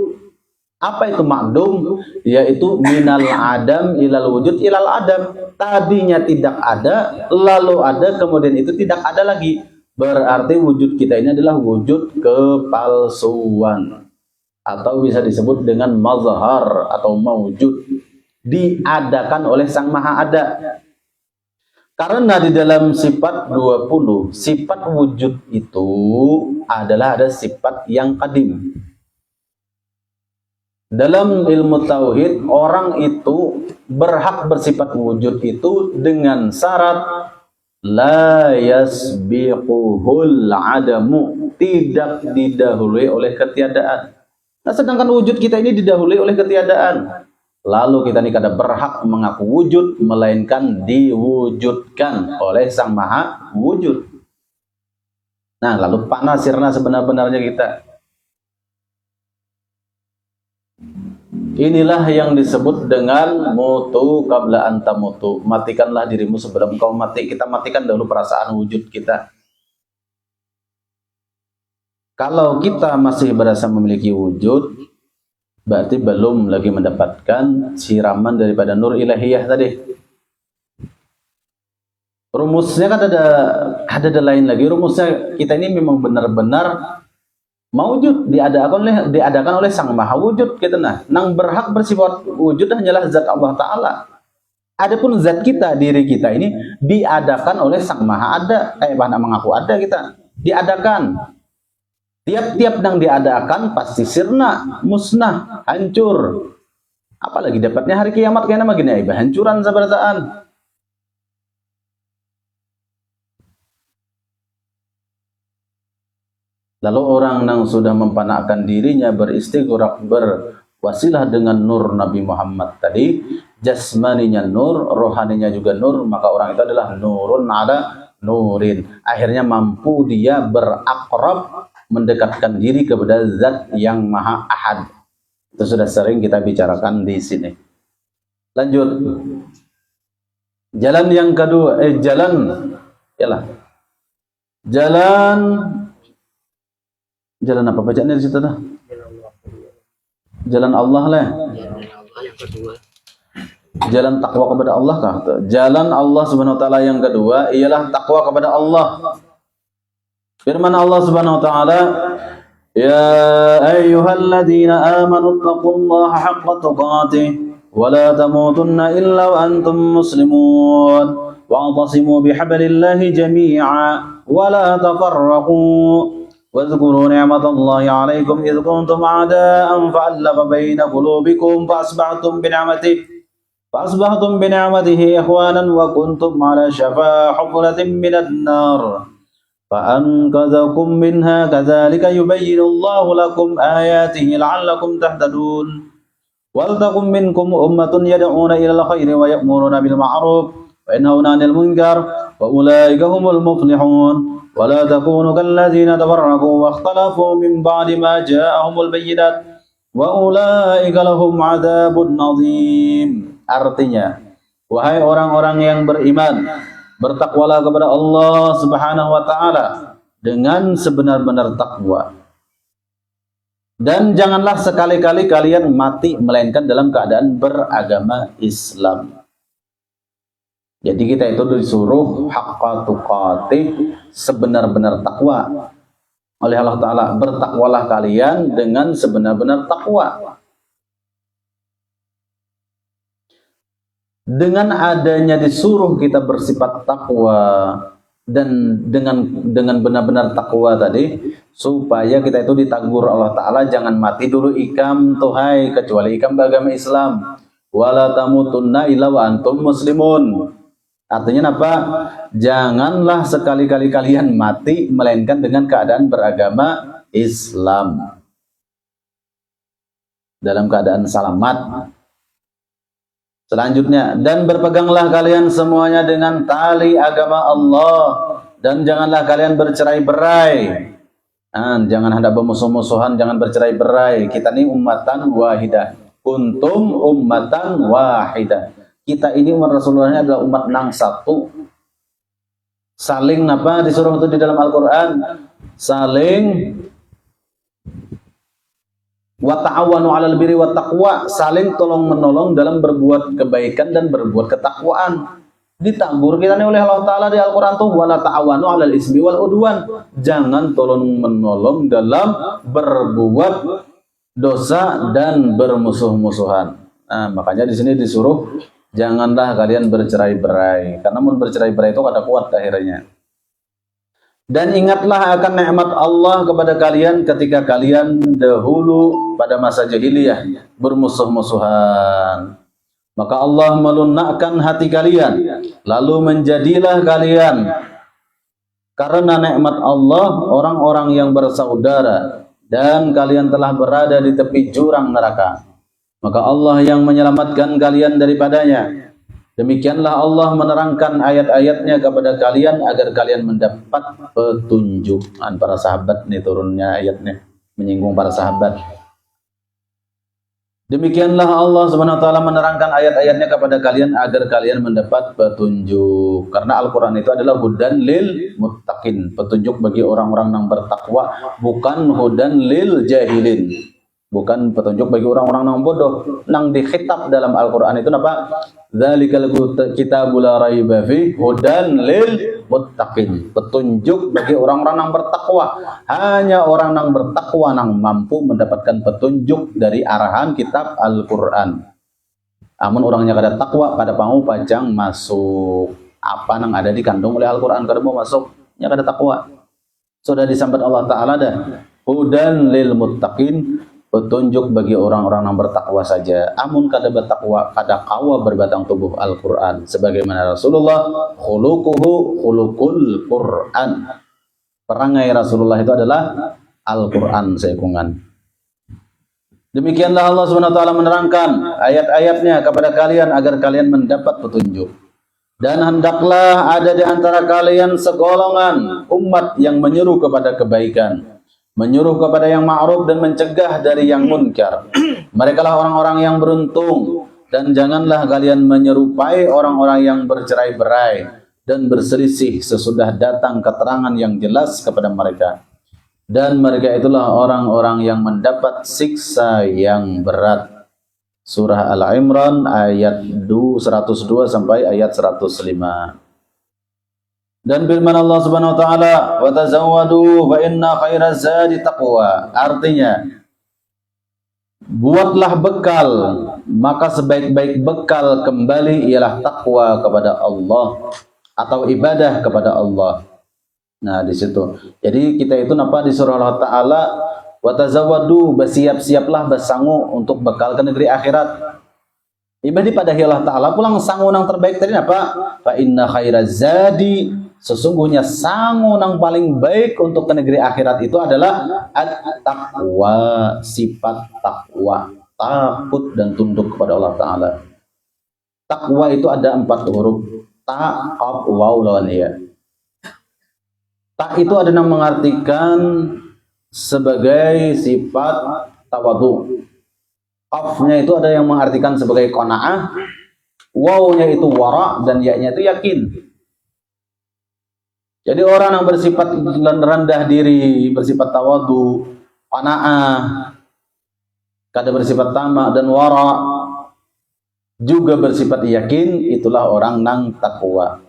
Apa itu ma'dum? Yaitu minal adam ilal wujud ilal adam. Tadinya tidak ada, lalu ada, kemudian itu tidak ada lagi. Berarti wujud kita ini adalah wujud kepalsuan, atau bisa disebut dengan mazhar atau mawujud, diadakan oleh Sang Maha Ada. Karena di dalam sifat 20, sifat wujud itu adalah ada sifat yang qadim. Dalam ilmu tauhid, orang itu berhak bersifat wujud itu dengan syarat la yasbiquhul adamu, tidak didahului oleh ketiadaan. Nah, sedangkan wujud kita ini didahului oleh ketiadaan. Lalu kita ini kada berhak mengaku wujud, melainkan diwujudkan oleh Sang Maha Wujud. Nah, lalu pana sirna sebenar-benarnya kita. Inilah yang disebut dengan mutu qabla anta mutu. Matikanlah dirimu sebelum kau mati. Kita matikan dahulu perasaan wujud kita. Kalau kita masih berasa memiliki wujud, berarti belum lagi mendapatkan siraman daripada nur ilahiyah tadi. Rumusnya kan ada lain lagi. Rumusnya kita ini memang benar-benar maujud, diadakan oleh Sang Maha Wujud gitu. Nah, nang berhak bersifat wujud hanyalah zat Allah Ta'ala. Adapun zat kita, diri kita ini diadakan oleh Sang Maha Ada. Mana mengaku ada kita, diadakan. Tiap-tiap nang diadakan pasti sirna, musnah, hancur. Apalagi dapatnya hari kiamat kayaknya magini ya, hancuran sabarataan. Lalu orang yang sudah mempanakkan dirinya beristighraq, berwasilah dengan nur Nabi Muhammad tadi, jasmaninya nur, rohaninya juga nur, maka orang itu adalah nurun ala nurin. Akhirnya mampu dia berakrab, mendekatkan diri kepada zat yang Maha Ahad. Itu sudah sering kita bicarakan di sini. Lanjut. Jalan yang kedua, jalan apa bacaannya di situ dah? Jalan Allah lah. Jalan takwa kepada Allah kah? Jalan Allah Subhanahu wa taala yang kedua ialah takwa kepada Allah. Firman Allah Subhanahu wa taala, "Ya ayyuhalladzina amanu taqullaha haqqa tuqatih wa la tamutunna illa wa antum muslimun wa'tasimu bihablillahi jami'a wa la tafarraqu واذكروا نعمة الله عليكم إذ كنتم أعداء فألف بين قلوبكم فأصبحتم بنعمته إخوانا وكنتم على شفا حفرة من النار فأنقذكم منها كذلك يبين الله لكم آياته لعلكم تهتدون ولتكن منكم أمة يدعون إلى الخير ويأمرون بالمعروف وينهون عن المنكر وأولئك هم المفلحون ولا تكونوا كالذين تفرقوا واختلفوا من بعد ما جاءهم البينات وأولئك لهم عذاب عظيم. Artinya, wahai orang-orang yang beriman, bertakwalah kepada Allah Subhanahu wa taala dengan sebenar-benar takwa. Dan janganlah sekali-kali kalian mati melainkan dalam keadaan beragama Islam. Jadi kita itu disuruh haqqa tuqatih, sebenar-benar takwa oleh Allah Ta'ala. Bertakwalah kalian dengan sebenar-benar takwa. Dengan adanya disuruh kita bersifat takwa dan dengan benar-benar takwa tadi, supaya kita itu ditagur Allah Ta'ala, jangan mati dulu ikam tuhai kecuali ikam beragama Islam. Wala tamutunna illa wa antum muslimun. Artinya apa? Janganlah sekali-kali kalian mati melainkan dengan keadaan beragama Islam, dalam keadaan selamat. Selanjutnya, dan berpeganglah kalian semuanya dengan tali agama Allah, dan janganlah kalian bercerai-berai. Jangan ada bermusuh-musuhan, jangan bercerai-berai. Kita ini ummatan wahidah. Kuntum ummatan wahidah. Kita ini umat Rasulullah adalah umat nang satu. Saling apa disuruh itu di dalam Al-Qur'an? Saling wa ta'awanu 'alal birri wat taqwa, saling tolong-menolong dalam berbuat kebaikan dan berbuat ketakwaan. Ditagur kita nih oleh Allah Ta'ala di Al-Qur'an tuh, wala ta'awanu 'alal ismi wal udwan. Jangan tolong-menolong dalam berbuat dosa dan bermusuh-musuhan. Nah, makanya di sini disuruh janganlah kalian bercerai-berai, karena mun bercerai-berai itu kada kuat akhirnya. Dan ingatlah akan nikmat Allah kepada kalian ketika kalian dahulu pada masa jahiliyah bermusuh-musuhan. Maka Allah melunakkan hati kalian, lalu menjadilah kalian karena nikmat Allah orang-orang yang bersaudara, dan kalian telah berada di tepi jurang neraka. Maka Allah yang menyelamatkan kalian daripadanya. Demikianlah Allah menerangkan ayat-ayatnya kepada kalian agar kalian mendapat petunjuk. Para sahabat nih turunnya ayatnya menyinggung para sahabat. Demikianlah Allah Subhanahu wa taala menerangkan ayat-ayatnya kepada kalian agar kalian mendapat petunjuk. Karena Al-Qur'an itu adalah hudan lil muttaqin, petunjuk bagi orang-orang yang bertakwa, bukan hudan lil jahilin. Bukan petunjuk bagi orang-orang yang bodoh. Nang dikhitab dalam Al-Qur'an itu apa? Dzalikal kitabul la raiba fi hudan lil muttaqin. Petunjuk bagi orang-orang yang bertakwa. Hanya orang yang bertakwa yang mampu mendapatkan petunjuk dari arahan kitab Al-Qur'an. Amun orangnya kada takwa, kada mau pajang masuk apa yang ada dikandung oleh Al-Qur'an, kada mau masuk, nya kada takwa. Sudah disambat Allah Ta'ala dah. Hudan lil muttaqin, petunjuk bagi orang-orang yang bertakwa saja. Amun kada bertakwa, kada kawa berbatang tubuh Al-Qur'an. Sebagaimana Rasulullah khuluquhu khuluqul Qur'an. Perangai Rasulullah itu adalah Al-Qur'an sekungan. Demikianlah Allah Subhanahu wa taala menerangkan ayat-ayatnya kepada kalian agar kalian mendapat petunjuk. Dan hendaklah ada di antara kalian segolongan umat yang menyeru kepada kebaikan, menyuruh kepada yang ma'ruf dan mencegah dari yang munkar. Mereka lah orang-orang yang beruntung. Dan janganlah kalian menyerupai orang-orang yang bercerai-berai dan berselisih sesudah datang keterangan yang jelas kepada mereka. Dan mereka itulah orang-orang yang mendapat siksa yang berat. Surah Al-Imran ayat 102 sampai ayat 105. Dan firman Allah Subhanahu wa taala, "Wa tazawwadu fa inna khairaz zadi taqwa." Artinya, buatlah bekal, maka sebaik-baik bekal kembali ialah takwa kepada Allah atau ibadah kepada Allah. Nah, di situ. Jadi kita itu napa disuruh Allah Ta'ala wa tazawwadu, bersiap-siaplah bersangu untuk bekal ke negeri akhirat. Ibadi pada Allah Ta'ala pulang sangu nang terbaik tadi apa? Fa inna khairaz zadi, sesungguhnya sangu nang paling baik untuk ke negeri akhirat itu adalah at-taqwa, sifat takwa, takut dan tunduk kepada Allah Ta'ala. Takwa itu ada 4 huruf. Ta, qaf, waw, lawan ya. Ta itu ada yang mengartikan sebagai sifat tawadu. Qafnya itu ada yang mengartikan sebagai qanaah. Wawnya itu wara dan ya-nya itu yakin. Jadi orang yang bersifat rendah diri, bersifat tawadu, qanaah, kada bersifat tamak dan wara, juga bersifat yakin, itulah orang nang takwa.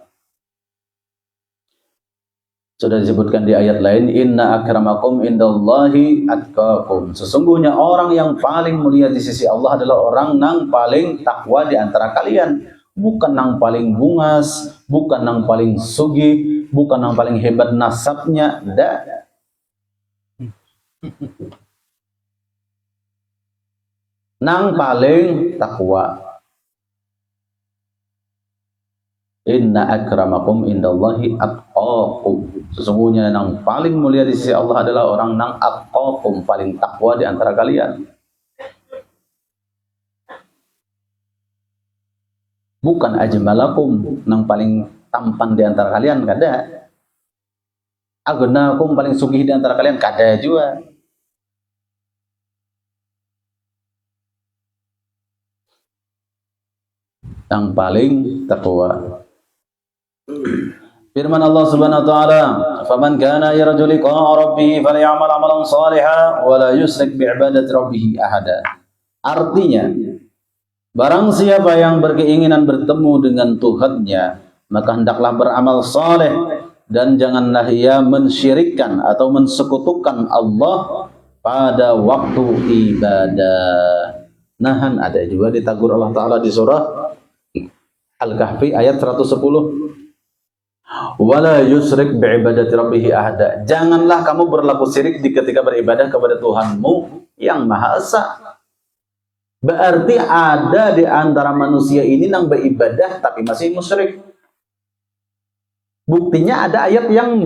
Sudah disebutkan di ayat lain, inna akramakum indallahi atqakum. Sesungguhnya orang yang paling mulia di sisi Allah adalah orang nang paling takwa di antara kalian. Bukan nang paling bungas, bukan nang paling sugih, bukan nang paling hebat nasabnya, tidak. Nang paling takwa. Inna akramakum indallahi atqakum. Sesungguhnya yang paling mulia di sisi Allah adalah orang nang atqakum, paling takwa di antara kalian. Bukan ajmalakum, nang paling tampan di antara kalian, kada. Agnakum, paling sugih di antara kalian, kada juga. Yang paling takwa. Firman Allah Subhanahu wa taala, "Faman kana yarju liqa'a rabbih falyamal 'amalan shalihan wa la yusyrik bi'ibadati rabbih ahada." Artinya, barang siapa yang berkeinginan bertemu dengan Tuhannya, maka hendaklah beramal saleh dan janganlah ia mensyirikkan atau mensekutukan Allah pada waktu ibadah. Nahan ada juga ditegur Allah Ta'ala di surah Al-Kahfi ayat 110. Wala yusyrik bi'ibadati rabbih ahada. Janganlah kamu berlaku syirik ketika beribadah kepada Tuhanmu yang Maha Esa. Berarti ada di antara manusia ini yang beribadah tapi masih musyrik. Buktinya ada ayat yang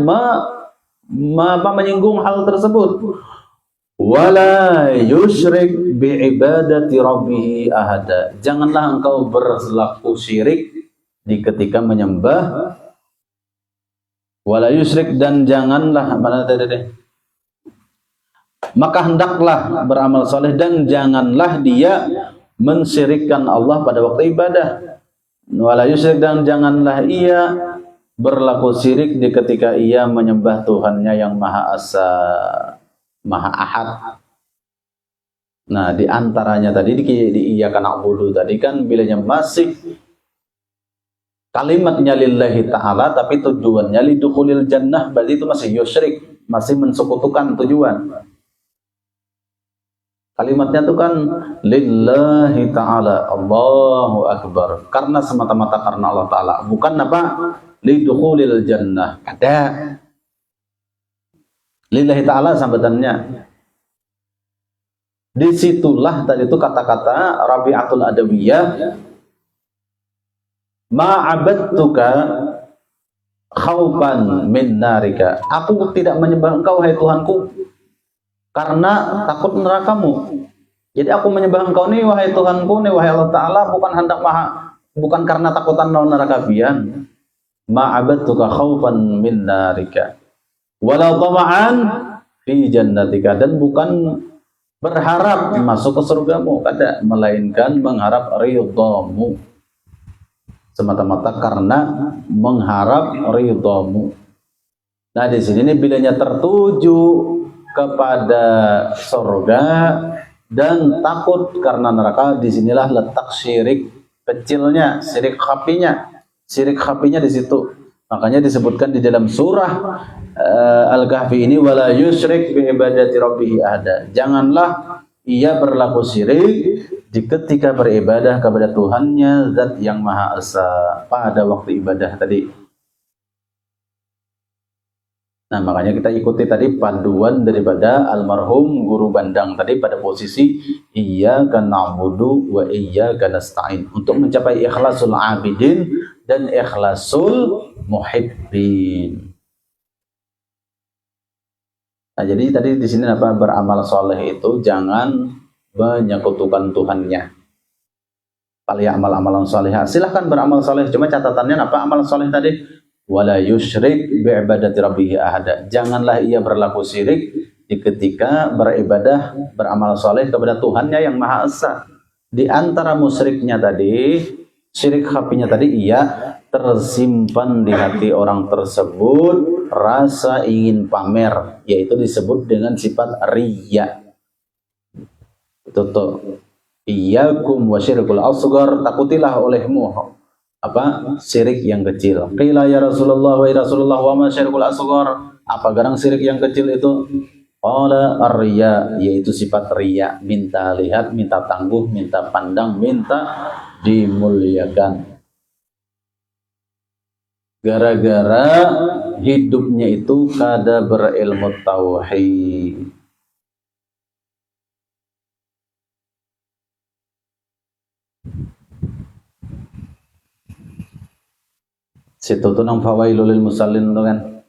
menyinggung hal tersebut. Wala yusyrik bi'ibadati rabbih ahada. Janganlah engkau berlaku syirik di ketika menyembah. Wala yusyrik, dan janganlah maka hendaklah beramal soleh dan janganlah dia mensyirikkan Allah pada waktu ibadah. Wala yusyrik, dan janganlah ia berlaku syirik di ketika ia menyembah Tuhannya yang Maha Esa, Maha Ahad. Nah, di antaranya tadi di iyyaka na'budu tadi kan bilanya masih kalimatnya lillahi ta'ala tapi tujuannya lidukhulil jannah, berarti itu masih yusyrik, masih mensekutukan tujuan. Kalimatnya itu kan lillahi ta'ala, Allahu Akbar, karena semata-mata karena Allah Ta'ala, bukan apa lidukhulil jannah. Ada lillahi ta'ala sambatannya. Disitulah tadi itu kata-kata Rabi'atul Adawiyah, ma'abadtuka khaufan min narika. Aku tidak menyembah engkau, hai Tuhanku, karena takut nerakamu. Jadi aku menyembah engkau nih, wahai Tuhanku nih, wahai Allah Ta'ala, bukan karena takutan neraka bian. Ma'abadtuka khaufan min narika wala tama'an fi jannatika, dan bukan berharap masuk ke surgamu, kada, melainkan mengharap ridhamu, semata-mata karena mengharap ridhamu. Nah, di sini ini bilanya tertuju kepada surga dan takut karena neraka, disinilah letak syirik kecilnya, syirik khafinya di situ. Makanya disebutkan di dalam surah Al-Kahfi ini, wala yusyrik bi ibadati rabbih ahada. Janganlah ia berlaku syirik di ketika beribadah kepada Tuhannya Zat yang Maha Esa pada waktu ibadah tadi. Nah, makanya kita ikuti tadi panduan daripada almarhum guru Bandang tadi pada posisi iyyaka na'budu wa iyyaka nasta'in untuk mencapai ikhlasul abidin dan ikhlasul muhibbin. Nah, jadi tadi di sini apa, beramal soleh itu jangan menyekutukan Tuhannya. Kalau ya amal-amalan soleh, silahkan beramal soleh. Cuma catatannya apa amal soleh tadi? Wala yusyrik bi'ibadati rabbih ahada. Janganlah ia berlaku syirik di ketika beribadah, beramal soleh kepada Tuhannya yang Maha Esa. Di antara musyriknya tadi, syirik khafinya tadi, ia tersimpan di hati orang tersebut rasa ingin pamer, yaitu disebut dengan sifat riya. Itu tuh. Iyyakum wa syirkul asghar, takutilah olehmu apa syirik yang kecil. Qila ya Rasulullah wa Rasulullah wa ma syirkul asghar? Apa garang syirik yang kecil itu? Qala ar-riya, yaitu sifat riya, minta lihat, minta tangguh, minta pandang, minta dimuliakan. Gara-gara hidupnya itu kada berilmu tauhid. Situ tuh nang fawailul lil musallin tuh kan.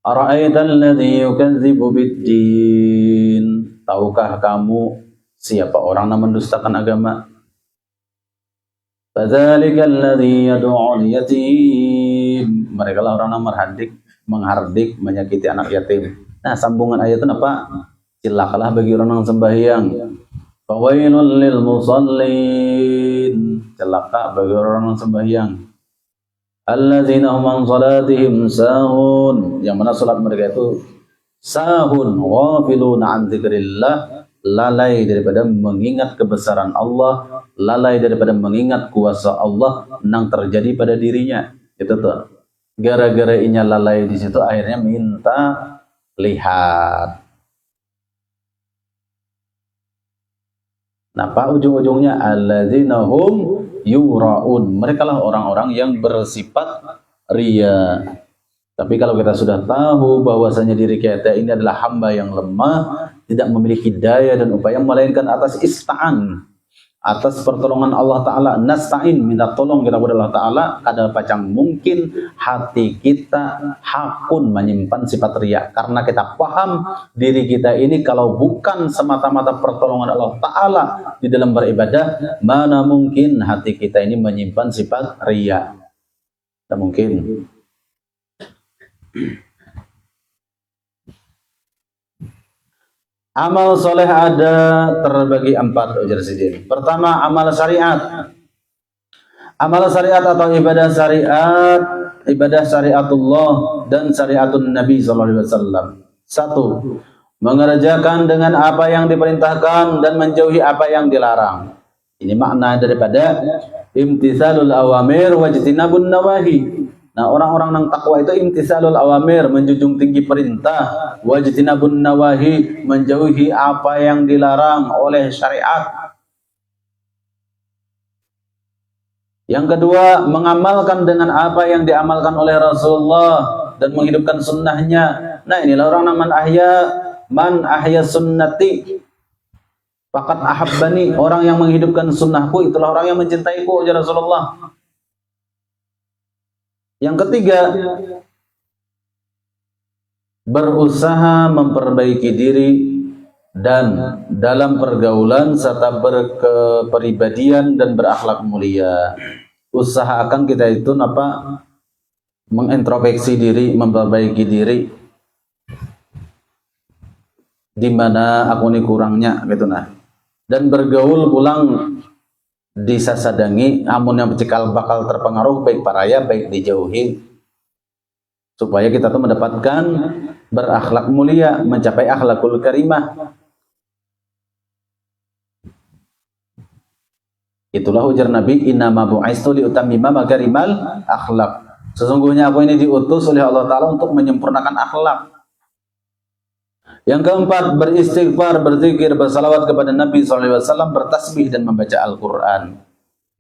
Ara'aital ladzi yukadzibu biddin. Tahukah kamu siapa orang yang mendustakan agama? Fadzalikal ladzi yad'ul yatim. Mereka lah orang yang menghardik, menyakiti anak yatim. Nah, sambungan ayat itu apa? Celakalah bagi orang yang sembahyang. Fawailul lil musallin. Celaka bagi orang yang sembahyang. Alladzina hum an salatihim sahun, yang mana salat mereka itu sahun, ghafiluna an dzikrillah, lalai daripada mengingat kebesaran Allah, lalai daripada mengingat kuasa Allah yang terjadi pada dirinya. Itu tuh. Gara-gara inya lalai di situ akhirnya minta lihat. Nah, apa ujung-ujungnya? Alladzina hum yura'un. Mereka lah orang-orang yang bersifat riya. Tapi kalau kita sudah tahu bahwasanya diri kita ini adalah hamba yang lemah, tidak memiliki daya dan upaya melainkan atas ista'an, atas pertolongan Allah Ta'ala, nasta'in, minta tolong kita kepada Allah Ta'ala, kadang pacang mungkin hati kita hakun menyimpan sifat riya. Karena kita paham diri kita ini kalau bukan semata-mata pertolongan Allah Ta'ala di dalam beribadah, mana mungkin hati kita ini menyimpan sifat riya. Tidak mungkin. Amal soleh ada terbagi 4, ujar Sidin. Pertama, amal syariat. Amal syariat atau ibadah syariat, ibadah syariatullah dan syariatun Nabi SAW. 1. Mengerjakan dengan apa yang diperintahkan dan menjauhi apa yang dilarang. Ini makna daripada imtithalul awamir wajtinabun nawahi. Nah, orang-orang yang takwa itu imtisalul awamir, menjunjung tinggi perintah, wajtinabun nawahi, menjauhi apa yang dilarang oleh syariat. Yang kedua, mengamalkan dengan apa yang diamalkan oleh Rasulullah dan menghidupkan sunnahnya. Nah, inilah orang man ahya sunnati faqad ahabbani, orang yang menghidupkan sunnahku itulah orang yang mencintaiku, ujar Rasulullah. Yang ketiga, berusaha memperbaiki diri dan dalam pergaulan serta berkepribadian dan berakhlak mulia. Usahakan kita itu mengintrospeksi diri, memperbaiki diri. Di mana aku ini kurangnya gitu nah. Dan bergaul pulang disasadangi, amun yang cikal bakal terpengaruh baik paraya baik dijauhi, supaya kita tuh mendapatkan berakhlak mulia, mencapai akhlakul karimah. Itulah ujar Nabi, innama bu'istu liutammima makarimal akhlak. Sesungguhnya aku ini diutus oleh Allah Ta'ala untuk menyempurnakan akhlak. Yang keempat, beristighfar, berzikir, bersalawat kepada Nabi SAW, bertasbih dan membaca Al-Quran.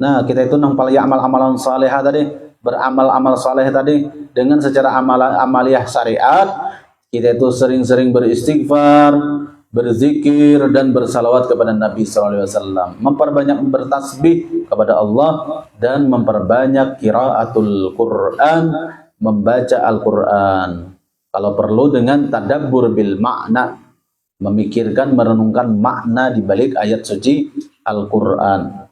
Nah, kita itu nampal ya amal-amalan salihah tadi, beramal-amal saleh tadi dengan secara amaliyah syariat. Kita itu sering-sering beristighfar, berzikir dan bersalawat kepada Nabi SAW, memperbanyak bertasbih kepada Allah dan memperbanyak qiraatul Quran, membaca Al-Quran. Kalau perlu dengan tadabbur bil makna, memikirkan, merenungkan makna di balik ayat suci Al-Quran.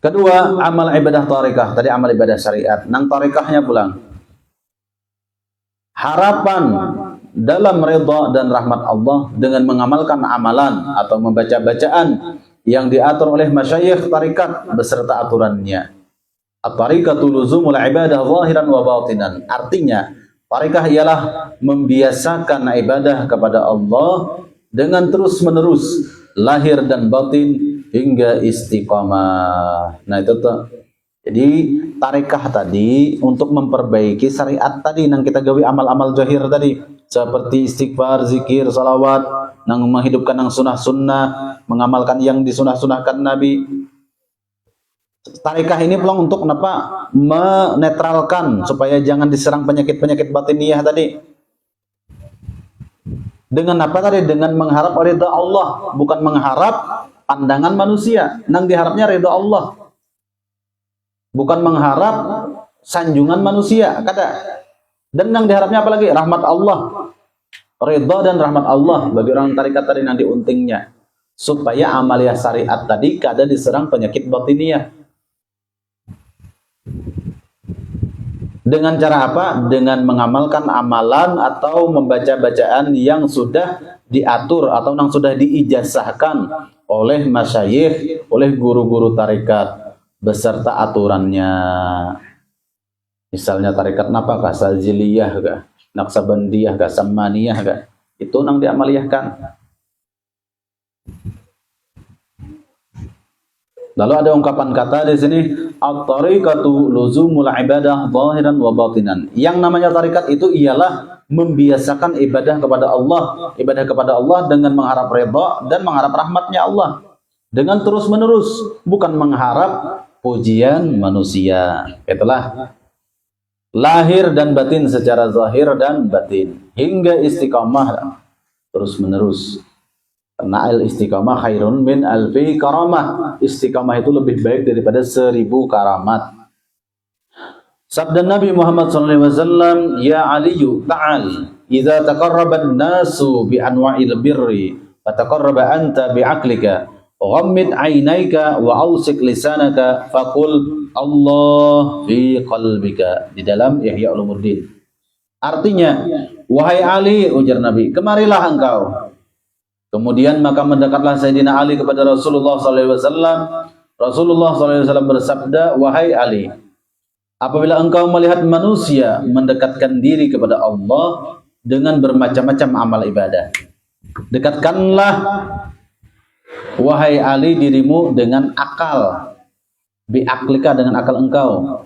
Kedua, amal ibadah tarikah. Tadi amal ibadah syariat. Nang tarikahnya pulang. Harapan dalam ridha dan rahmat Allah dengan mengamalkan amalan atau membaca bacaan yang diatur oleh masyayikh tarikat beserta aturannya. At-tariqatu luzumul ibadah zahiran wa batinan. Artinya, tarikah ialah membiasakan ibadah kepada Allah dengan terus-menerus, lahir dan batin hingga istiqamah. Nah, itu tuh. Jadi, tarikah tadi untuk memperbaiki syariat tadi yang kita gawe amal-amal zahir tadi, seperti istighfar, zikir, salawat, nang menghidupkan yang sunnah-sunnah, mengamalkan yang disunah-sunahkan Nabi. Tarikah ini pulang untuk kenapa? Menetralkan supaya jangan diserang penyakit-penyakit batiniyah tadi. Dengan apa tadi? Dengan mengharap ridha Allah, bukan mengharap pandangan manusia. Nang diharapnya ridha Allah. Bukan mengharap sanjungan manusia, kada. Dan yang diharapnya apalagi? Rahmat Allah. Ridha dan rahmat Allah bagi orang tarikat tadi nanti untingnya. Supaya amaliyah syariat tadi kada diserang penyakit batiniyah. Dengan cara apa? Dengan mengamalkan amalan atau membaca bacaan yang sudah diatur atau yang sudah diijazahkan oleh masyayikh, oleh guru-guru tarikat beserta aturannya. Misalnya tarikat napa kah? Saziliyah kah? Naksabandiyah kah? Sammaniyah kah? Itu nang diamaliyahkan. Lalu ada ungkapan kata di sini, at-tariqatu luzumul ibadah zahiran wa batinan. Yang namanya tarikat itu ialah membiasakan ibadah kepada Allah dengan mengharap redha dan mengharap rahmatnya Allah. Dengan terus-menerus, bukan mengharap pujian manusia. Itulah lahir dan batin secara zahir dan batin hingga istiqamah terus-menerus. Karena al-istiqamah khairun min alfi karamah. Istiqamah itu lebih baik daripada 1000 karamat. Sabda Nabi Muhammad SAW, Ya Aliyu ta'al, idza taqarraba an-nasu bi anwa'il birri, fa taqarraba anta bi aqlika, ghammid 'ainaika wa awsik lisanaka, faqul Allah fi qalbika. Di dalam Ihya Ulumuddin. Artinya, wahai Ali, ujar Nabi, kemarilah engkau. Kemudian maka mendekatlah Sayyidina Ali kepada Rasulullah SAW. Rasulullah SAW bersabda, wahai Ali, apabila engkau melihat manusia mendekatkan diri kepada Allah dengan bermacam-macam amal ibadah, dekatkanlah, wahai Ali, dirimu dengan akal. Biaklika, dengan akal engkau.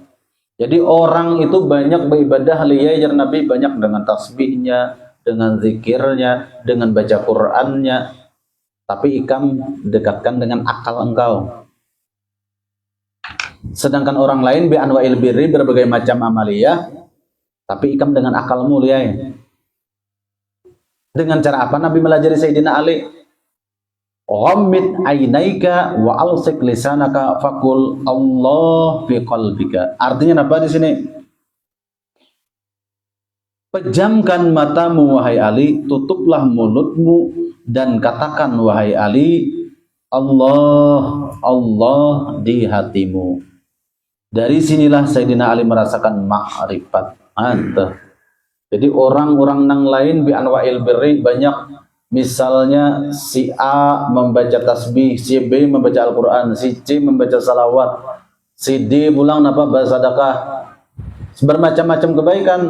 Jadi orang itu banyak beribadah liya Nabi, banyak dengan tasbihnya, dengan zikirnya, dengan baca Qur'annya, tapi ikam dekatkan dengan akal engkau. Sedangkan orang lain bi anwa'il birri, berbagai macam amaliyah, tapi ikam dengan akal mulia. Dengan cara apa Nabi melajari Sayyidina Ali? Ghammid ainaika wa alsik lisanaka faqul Allah fi qalbika. Artinya apa di sini? Pejamkan matamu wahai Ali, tutuplah mulutmu dan katakan wahai Ali, Allah, Allah di hatimu. Dari sinilah Sayyidina Ali merasakan ma'rifat. Jadi orang-orang nang lain bi anwa'il birri banyak. Misalnya si A membaca tasbih, si B membaca Al-Quran, si C membaca salawat, si D pulang bersedekah, bermacam-macam kebaikan.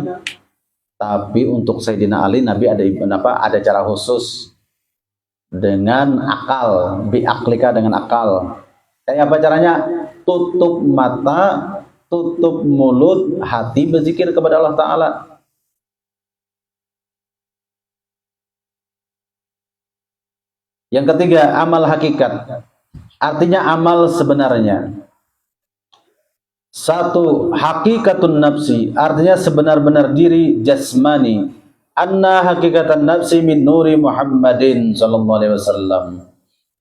Tapi untuk Sayyidina Ali, Nabi ada cara khusus dengan akal, biaklika, dengan akal. Kayak apa caranya? Tutup mata, tutup mulut, hati berzikir kepada Allah Ta'ala. Yang ketiga, amal hakikat. Artinya amal sebenarnya. Satu, hakikatun nafsi, artinya sebenar-benar diri jasmani. Anna hakikatan nafsi min nuri Muhammadin sallallahu alaihi wasallam.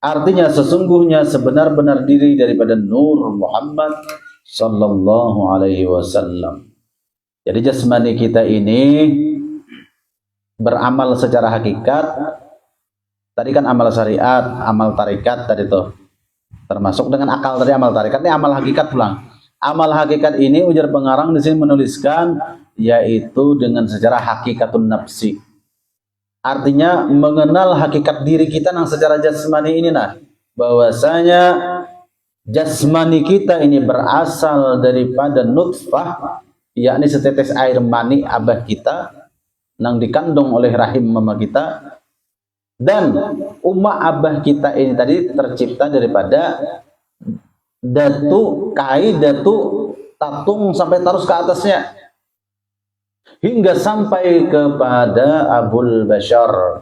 Artinya sesungguhnya sebenar-benar diri daripada nur Muhammad sallallahu alaihi wasallam. Jadi jasmani kita ini beramal secara hakikat. Tadi kan amal syariat, amal tarikat tadi tuh. Termasuk dengan akal tadi amal tarikat, ini amal hakikat pulang. Amal hakikat ini ujar pengarang di sini menuliskan yaitu dengan secara hakikatun nafsi. Artinya mengenal hakikat diri kita yang secara jasmani ini nah, bahwasanya jasmani kita ini berasal daripada nutfah, yakni setetes air mani abah kita yang dikandung oleh rahim mama kita, dan umma abah kita ini tadi tercipta daripada datu, kai, datu, tatung sampai terus ke atasnya hingga sampai kepada Abul Bashar,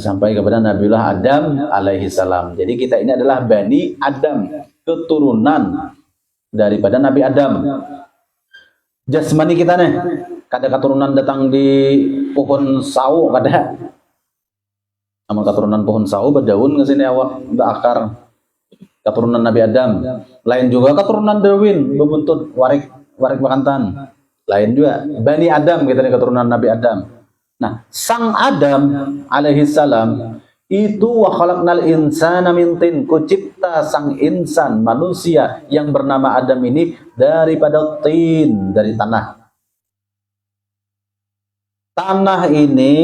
sampai kepada Nabiullah Adam alaihi salam. Jadi kita ini adalah Bani Adam, keturunan daripada Nabi Adam. Jasmani kita nih, kada keturunan datang di pohon sawo, kada. Amal keturunan pohon sawo berdaun ke sini awak berakar. Keturunan Nabi Adam. Lain juga keturunan Darwin bebuntut warik bakantan. Lain juga Bani Adam, kita nih keturunan Nabi Adam. Nah, sang Adam alaihi salam itu wa khalaqnal insana min tin, kucipta sang insan manusia yang bernama Adam ini daripada tin, dari tanah. Tanah ini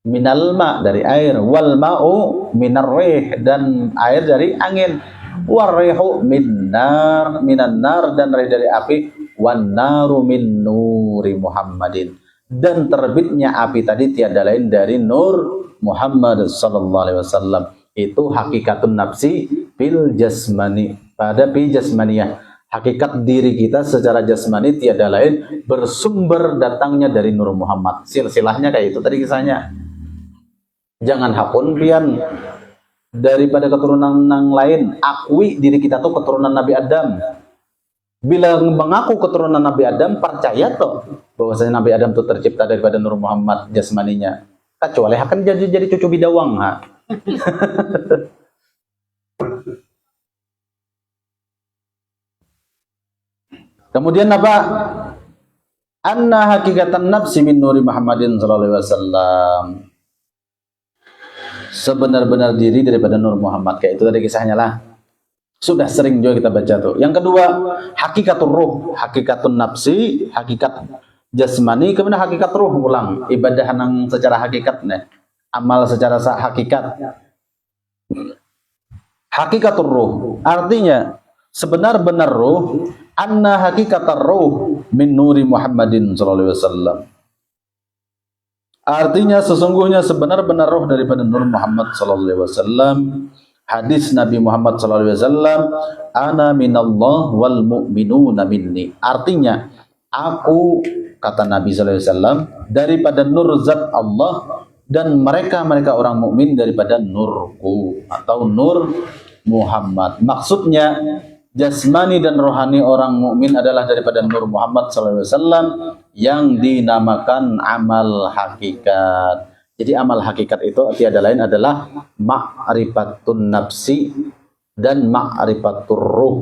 minal ma, dari air, wal ma'u minar rih, dan air dari angin, war rihu minan nar, dan rih dari api, wan naru min nuri Muhammadin, dan terbitnya api tadi tiada lain dari nur Muhammad sallallahu alaihi wasallam. Itu hakikatun nafsi bil jasmani, pada pi jasmaniyah. Hakikat diri kita secara jasmani tiada lain bersumber datangnya dari nur Muhammad. Silsilahnya kayak itu tadi kisahnya. Jangan hapun pian daripada keturunan yang lain, akui diri kita tuh keturunan Nabi Adam. Bila mengaku keturunan Nabi Adam, percaya tuh bahwasanya Nabi Adam tuh tercipta daripada nur Muhammad jasmaninya. Kecuali akan jadi cucu bidawang, ha. Kemudian apa? Anna hakikatan nafsi min nuri Muhammadin sallallahu alaihi wasallam. Sebenar-benar diri daripada nur Muhammad, kayak itu tadi kisahnya lah. Sudah sering juga kita baca tuh. Yang kedua, hakikatul ruh, hakikatun nafsi, hakikat jasmani, kemudian hakikat ruh ulang. Ibadah yang secara hakikat nih. Amal secara hakikat. Hakikatul ruh, artinya sebenar-benar ruh, anna hakikatar ruh min nuri Muhammadin sallallahu alaihi wasallam. Artinya sesungguhnya sebenar-benar roh daripada nur Muhammad sallallahu alaihi wasallam. Hadis Nabi Muhammad sallallahu alaihi wasallam, ana minallah wal mu'minuna minni. Artinya aku, kata Nabi sallallahu alaihi wasallam, daripada nur zat Allah, dan mereka orang mukmin daripada nurku atau nur Muhammad. Maksudnya jasmani dan rohani orang mukmin adalah daripada nur Muhammad sallallahu alaihi wasallam yang dinamakan amal hakikat. Jadi amal hakikat itu tiada lain adalah ma'rifatun nafsi dan ma'rifatur ruh.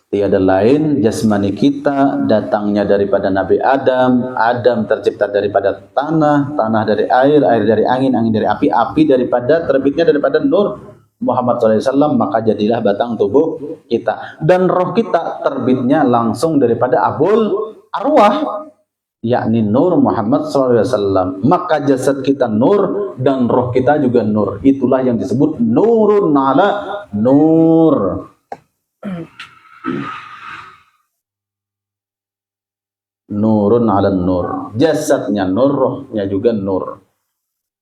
Tiada lain jasmani kita datangnya daripada Nabi Adam, Adam tercipta daripada tanah, tanah dari air, air dari angin, angin dari api, api daripada terbitnya daripada nur Muhammad SAW, maka jadilah batang tubuh kita. Dan roh kita terbitnya langsung daripada abul arwah, yakni nur Muhammad SAW. Maka jasad kita nur dan roh kita juga nur. Itulah yang disebut nurun ala nur. Nurun ala nur. Jasadnya nur, rohnya juga nur.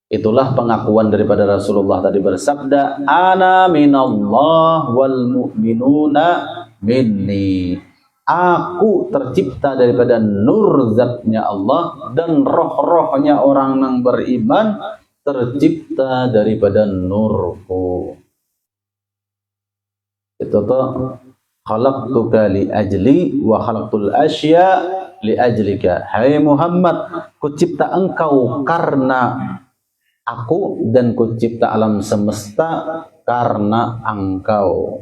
Itulah pengakuan daripada Rasulullah tadi bersabda, ana minallah wal mu'minuna minni. Aku tercipta daripada nur zatnya Allah, dan roh-rohnya orang yang beriman tercipta daripada nurku. Itu tuh khalaqtuka li ajli wa khalaqtul asya li ajlika. Hai Muhammad, kucipta engkau karena aku dan kucipta alam semesta karena engkau.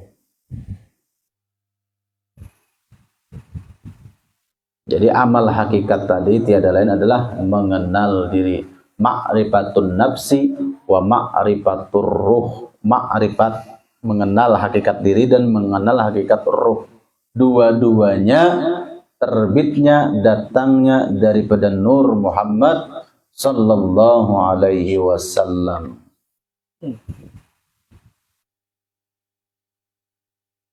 Jadi amal hakikat tadi tiada lain adalah mengenal diri. Ma'rifatun nafsi wa ma'rifatur ruh. Ma'rifat mengenal hakikat diri dan mengenal hakikat ruh. Dua-duanya terbitnya, datangnya daripada Nur Muhammad sallallahu alaihi wasallam.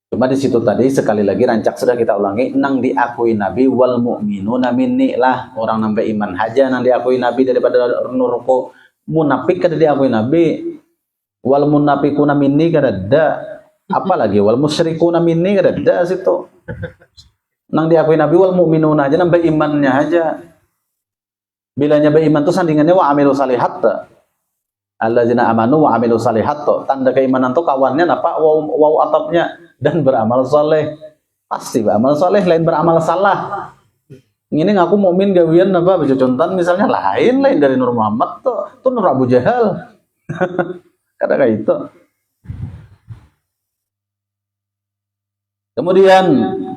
Cuma di situ tadi sekali lagi rancak sudah kita ulangi, nang diakui Nabi wal mu'minuna minni lah, orang nambah iman haja nang diakui Nabi daripada nurku. Munafik kada diakui Nabi, wal munafiquna minni kada ada, apalagi wal musyrikuna minni kada ada situ. Nang diakui Nabi wal mu'minuna aja nambah imannya aja. Bilanya beriman itu sandingannya wa amilu salihat. Alladzina amanu wa amilu salihat. Tanda keimanan itu kawannya apa? Waw atapnya dan beramal soleh. Pasti beramal soleh, lain beramal salah. Ini ngaku mukmin gawian apa bejocontan misalnya lain dari Nur Muhammad tuh Nur Abu Jahal. Kada kayak itu. Kemudian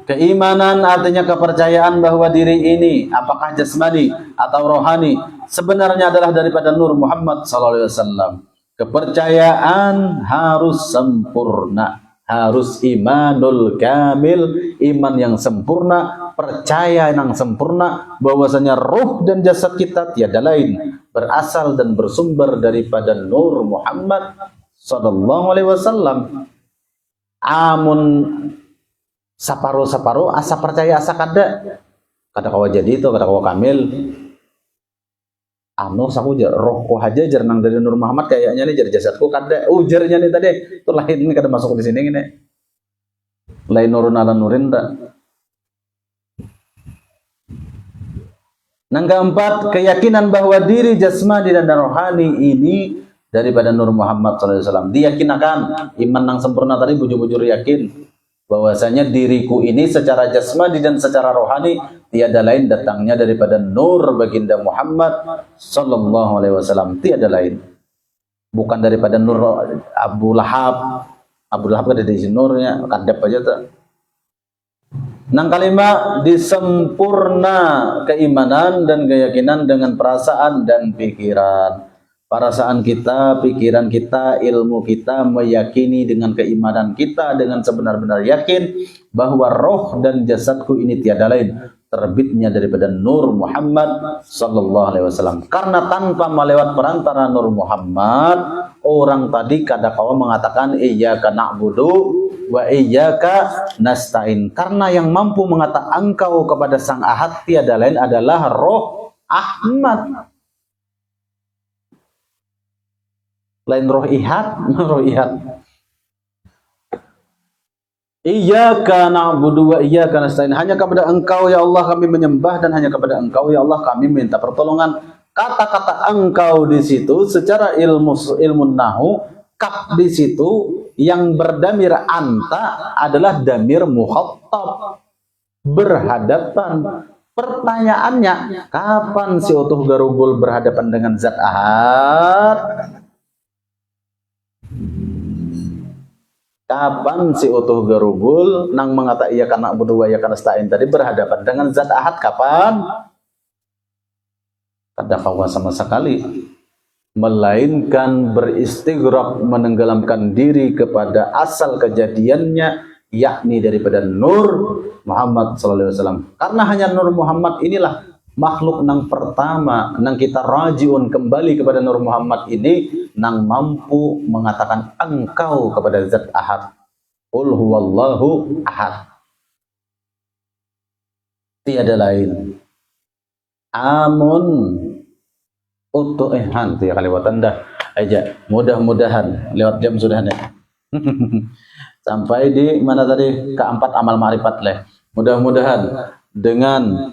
keimanan artinya kepercayaan bahwa diri ini apakah jasmani atau rohani sebenarnya adalah daripada Nur Muhammad SAW. Kepercayaan harus sempurna, harus imanul kamil, iman yang sempurna, percaya yang sempurna bahwasanya roh dan jasad kita tiada lain berasal dan bersumber daripada Nur Muhammad SAW. Amun saparo asa percaya asa kada kawa jadi itu kada kawa kamil. Anu saku rohku aja jernang dari Nur Muhammad kayaknya nih jar jasadku kada ujarnya nih tadi itu lain ini kada masuk di sini ini lain nurun ala nurin tak. Yang keempat, keyakinan bahwa diri jasmani dan rohani ini daripada Nur Muhammad SAW. Diyakinakan iman yang sempurna tadi bujur-bujur yakin bahwasanya diriku ini secara jasmani dan secara rohani tiada lain datangnya daripada Nur baginda Muhammad sallallahu alaihi wasallam, tiada lain. Bukan daripada Nur Abu Lahab. Abu Lahab ada di sini nurnya, kadep aja tuh. Nang kalima, disempurna keimanan dan keyakinan dengan perasaan dan pikiran. Perasaan kita, pikiran kita, ilmu kita meyakini dengan keimanan kita dengan sebenar-benar yakin bahwa roh dan jasadku ini tiada lain terbitnya daripada Nur Muhammad sallallahu alaihi wasallam. Karena tanpa melewat perantara Nur Muhammad, orang tadi kada kawa mengatakan iyyaka na'budu wa iyyaka nasta'in. Karena yang mampu mengatakan engkau kepada Sang Ahad tiada lain adalah Roh Ahmad. Lain roh ihad, roh ihad. Iyyaka na'budu wa iyyaka nasta'in. Hanya kepada Engkau ya Allah kami menyembah dan hanya kepada Engkau ya Allah kami minta pertolongan. Kata-kata Engkau di situ secara ilmu nahu, kaf di situ yang berdamir anta adalah damir mukhatab, berhadapan. Pertanyaannya, kapan si utuh garugul berhadapan dengan zat ahad? Kapan si utuh garugul nang mengata iya karena berdua ya karena stain tadi berhadapan dengan zat ahad kapan? Kada kawa sama sekali, melainkan beristighraq menenggelamkan diri kepada asal kejadiannya, yakni daripada Nur Muhammad SAW. Karena hanya Nur Muhammad inilah makhluk nang pertama nang kita rajiun kembali kepada Nur Muhammad ini nang mampu mengatakan engkau kepada zat ahad. Qul huwallahu ahad, tiada lain. Amun utuh hantu ya kaliwatan dah aja, mudah-mudahan lewat jam sudah nih. Sampai di mana tadi keempat amal ma'rifat leh. Mudah-mudahan dengan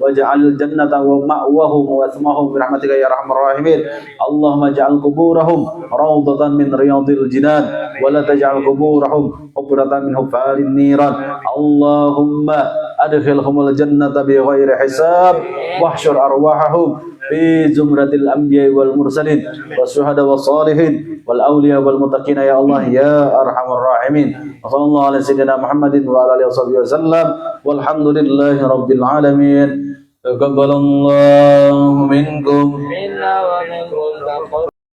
واجعل الجنة ومأواهم وثمهم برحمتك يا أرحم الراحمين اللهم اجعل قبورهم روضة من رياض الجنان ولا تجعل قبورهم حفرة من حفار النيران اللهم أدخلهم الجنة بغير حساب واحشر أرواحهم في زمرة الأنبياء والمرسلين والشهداء والصالحين والأولياء والمتقين يا الله يا أرحم الراحمين وصلى الله على سيدنا محمد وعلى آله وصحبه وسلم والحمد لله رب العالمين تقبل الله منكم